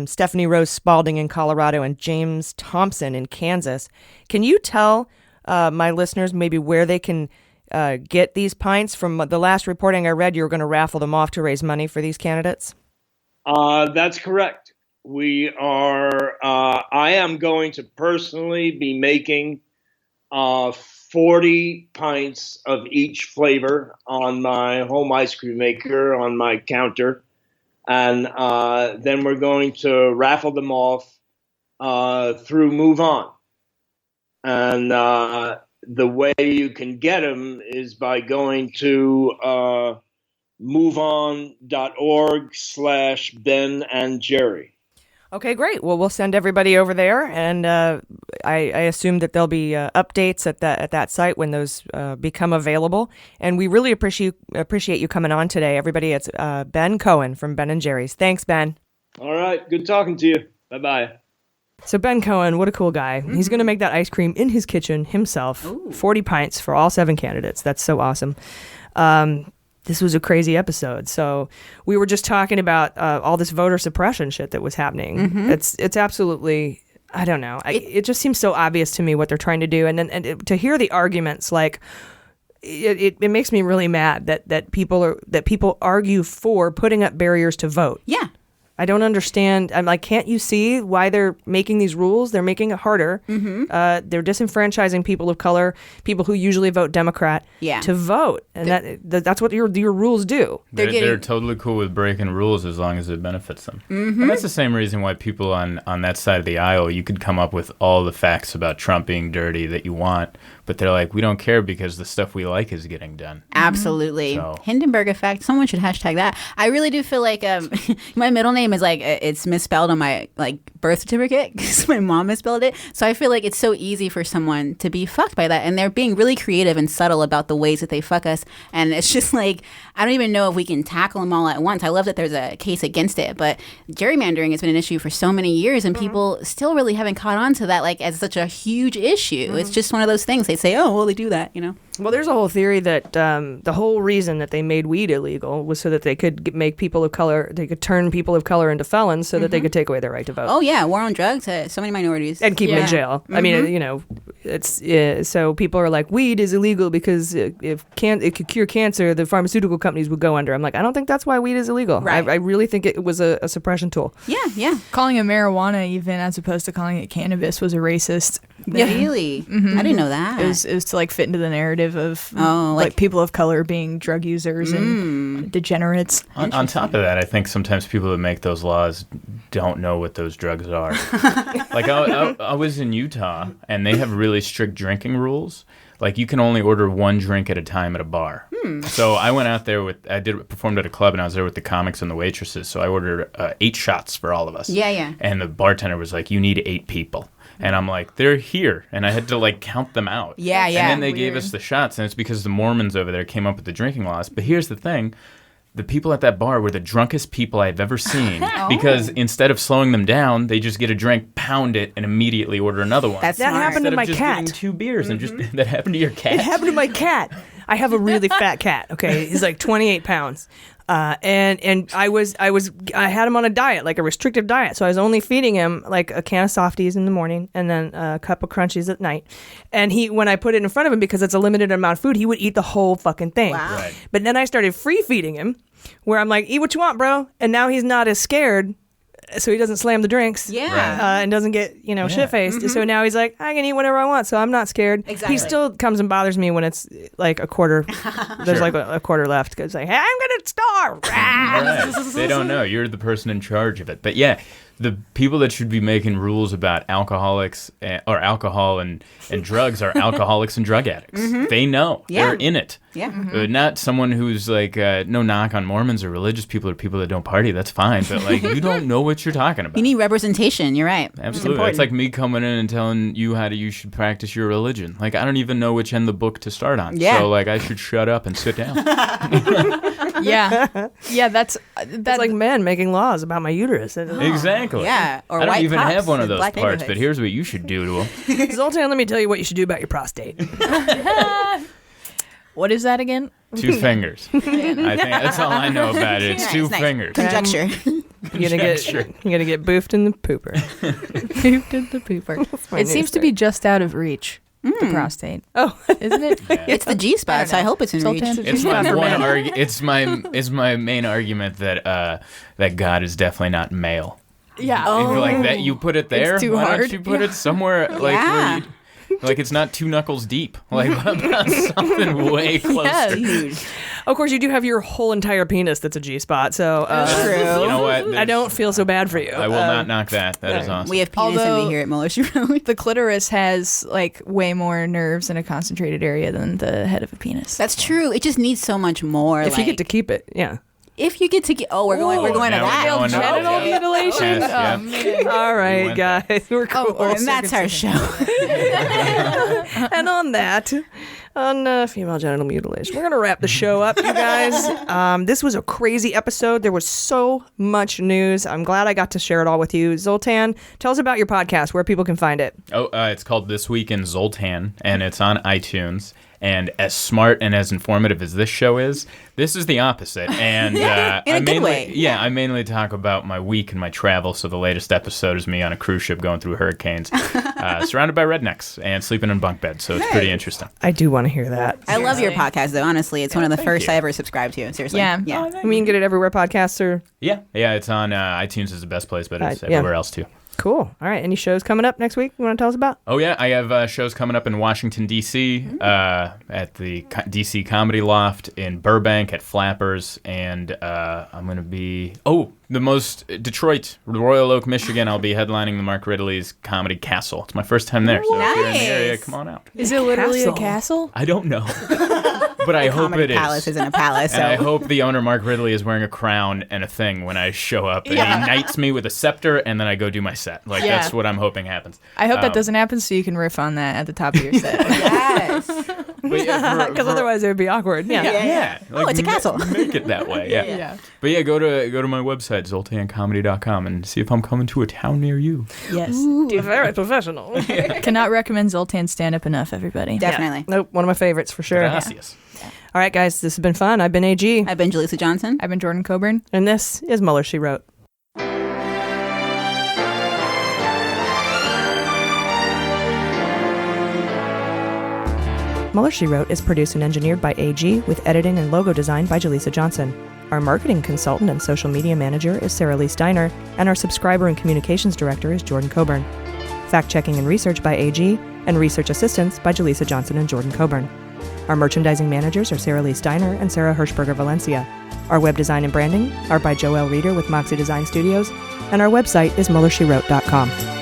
Stephanie Rose Spalding in Colorado, and James Thompson in Kansas. Can you tell my listeners maybe where they can get these pints? From the last reporting I read, you were going to raffle them off to raise money for these candidates. That's correct. We are. I am going to personally be making 40 pints of each flavor on my home ice cream maker on my counter. And then we're going to raffle them off through Move On. And the way you can get them is by going to moveon.org/Ben and Jerry. Okay, great. Well, we'll send everybody over there, and I assume that there'll be updates at that site when those become available. And we really appreciate you coming on today, everybody. It's Ben Cohen from Ben and Jerry's. Thanks, Ben. All right, good talking to you. Bye-bye. So Ben Cohen, what a cool guy. Mm-hmm. He's going to make that ice cream in his kitchen himself. Ooh. 40 pints for all 7 candidates. That's so awesome. This was a crazy episode. So we were just talking about all this voter suppression shit that was happening. Mm-hmm. It's absolutely, I don't know. It just seems so obvious to me what they're trying to do. And to hear the arguments, like, it makes me really mad that people argue for putting up barriers to vote. Yeah. I don't understand. I'm like, can't you see why they're making these rules? They're making it harder. Mm-hmm. They're disenfranchising people of color, people who usually vote Democrat, to vote, and that's what your rules do. They're totally cool with breaking rules as long as it benefits them. Mm-hmm. And that's the same reason why people on that side of the aisle, you could come up with all the facts about Trump being dirty that you want, but they're like, we don't care because the stuff we like is getting done. Absolutely. So. Hindenburg effect. Someone should hashtag that. I really do feel like my middle name is like, it's misspelled on my birth certificate because my mom misspelled it. So I feel like it's so easy for someone to be fucked by that. And they're being really creative and subtle about the ways that they fuck us. And it's just like, I don't even know if we can tackle them all at once. I love that there's a case against it. But gerrymandering has been an issue for so many years. And people still really haven't caught on to that as such a huge issue. It's just one of those things. They say, oh, well, they do that, Well, there's a whole theory that the whole reason that they made weed illegal was so that they could make people of color, they could turn people of color into felons so that they could take away their right to vote. Oh, yeah. War on drugs. So many minorities. And keep them in jail. Mm-hmm. I mean, it's so people are like, weed is illegal because it could cure cancer, the pharmaceutical companies would go under. I'm like, I don't think that's why weed is illegal. Right. I really think it was a suppression tool. Yeah. Calling it marijuana even as opposed to calling it cannabis was a racist Really? I didn't know that. It was to like fit into the narrative of like people of color being drug users and degenerates. On top of that, I think sometimes people that make those laws don't know what those drugs are. Like I was in Utah, and they have really strict drinking rules. Like, you can only order one drink at a time at a bar. So I went out there performed at a club, and I was there with the comics and the waitresses. So I ordered 8 shots for all of us. Yeah. And the bartender was like, "You need 8 people." And I'm like, "They're here." And I had to, like, count them out. Yeah. And then they gave us the shots, and it's because the Mormons over there came up with the drinking laws. But here's the thing. The people at that bar were the drunkest people I've ever seen because instead of slowing them down, they just get a drink, pound it, and immediately order another one. That happened to my just cat. Getting 2 beers and just that happened to your cat. It happened to my cat. I have a really fat cat. Okay, he's like 28 pounds, and I had him on a diet, like a restrictive diet. So I was only feeding him like a can of softies in the morning and then a cup of crunchies at night. And when I put it in front of him, because it's a limited amount of food, he would eat the whole fucking thing. Wow. Right. But then I started free feeding him, where I'm like, "Eat what you want, bro," and now he's not as scared. So he doesn't slam the drinks, and doesn't get shit faced. So now he's like, "I can eat whatever I want, so I'm not scared." Exactly. He still comes and bothers me when it's like a quarter. There's like a quarter left because like, "Hey, I'm gonna starve." Right. They don't know. You're the person in charge of it. But yeah, the people that should be making rules about alcoholics or alcohol and drugs are alcoholics and drug addicts. They know. Yeah. They're in it. Yeah. Not someone who's like, no knock on Mormons or religious people or people that don't party. That's fine. But like, you don't know what you're talking about. You need representation. You're right. Absolutely. It's like me coming in and telling you how you should practice your religion. Like, I don't even know which end of the book to start on. Yeah. So like, I should shut up and sit down. Yeah, that's like men making laws about my uterus. Exactly. Yeah. Or I don't white even cops have one of in those black parts, but neighborhoods. here's what you should do to them. Zoltan, let me tell you what you should do about your prostate. what is that again? 2 fingers. I think that's all I know about it. It's Nice, 2 nice. fingers. Conjecture. You're gonna get boofed in the pooper. Boofed in the pooper. my It new seems to be just out of reach. The prostate. Oh, isn't it? It's the G spot, so I hope it's in reach. Zoltan? It's my one it's my main argument that God is definitely not male. Yeah. If you like that, you put it there. It's too Why hard. don't you put it somewhere like Yeah. where like it's not 2 knuckles deep. Like what about something way closer? Huge. of course you do have your whole entire penis that's a G spot. So True. You know what? I don't feel so bad for you. I will not knock that. That is awesome. We have penis Although- envy here at Mueller, she wrote. The clitoris has like way more nerves in a concentrated area than the head of a penis. That's true. It just needs so much more. If you get to keep it, yeah. If you get to get, we're going to now that. we're going to- Genital okay. mutilation. Yes, yeah. man. All We right, went there. guys, we're cool. And that's our show. And on that, on female genital mutilation, we're gonna wrap the show up, you guys. This was a crazy episode. There was so much news. I'm glad I got to share it all with you. Zoltan, tell us about your podcast, where people can find it. It's called This Week in Zoltan, and it's on iTunes. And as smart and as informative as this show is, this is the opposite. And in a good mainly, way. yeah, I mainly talk about my week and my travel. So the latest episode is me on a cruise ship going through hurricanes, surrounded by rednecks and sleeping in bunk beds. So it's pretty interesting. I do want to hear that. I love your podcast, though. Honestly, it's one of the first you. I ever subscribed to. Seriously. Yeah. Yeah. I mean, you can get it everywhere podcasts are. Yeah, it's on iTunes is the best place, but it's yeah. everywhere else too. Cool. All right. Any shows coming up next week you want to tell us about? Oh, yeah. I have shows coming up in Washington, D.C., at the D.C. Comedy Loft, in Burbank at Flappers, and I'm going to be... Detroit, Royal Oak, Michigan. I'll be headlining the Mark Ridley's Comedy Castle. It's my first time there, so if you're in the area, Nice. come on out. Is it literally a castle? I don't know, but I hope Comedy it is. Palace isn't a palace. And I So. hope the owner, Mark Ridley, is wearing a crown and a thing when I show up. And he knights me with a scepter, and then I go do my set. Like, Yeah. that's what I'm hoping happens. I hope that doesn't happen so you can riff on that at the top of your set. Yes. Because otherwise it would be awkward. Yeah. Yeah. Like, it's a castle. Make it that way. Yeah. Yeah. But yeah, go to my website, zoltancomedy.com, and see if I'm coming to a town near you. Yes. Very professional. Cannot recommend Zoltan stand-up enough, everybody. Definitely. Nope. One of my favorites for sure. Gracias. All right, guys. This has been fun. I've been AG. I've been Jaleesa Johnson. I've been Jordan Coburn. And this is Mueller, She Wrote. Mueller, She Wrote is produced and engineered by AG with editing and logo design by Jaleesa Johnson. Our marketing consultant and social media manager is Sarah Lee Steiner, and our subscriber and communications director is Jordan Coburn. Fact-checking and research by AG, and research assistance by Jaleesa Johnson and Jordan Coburn. Our merchandising managers are Sarah Lee Steiner and Sarah Hirschberger Valencia. Our web design and branding are by Joelle Reeder with Moxie Design Studios, and our website is MullerSheWrote.com.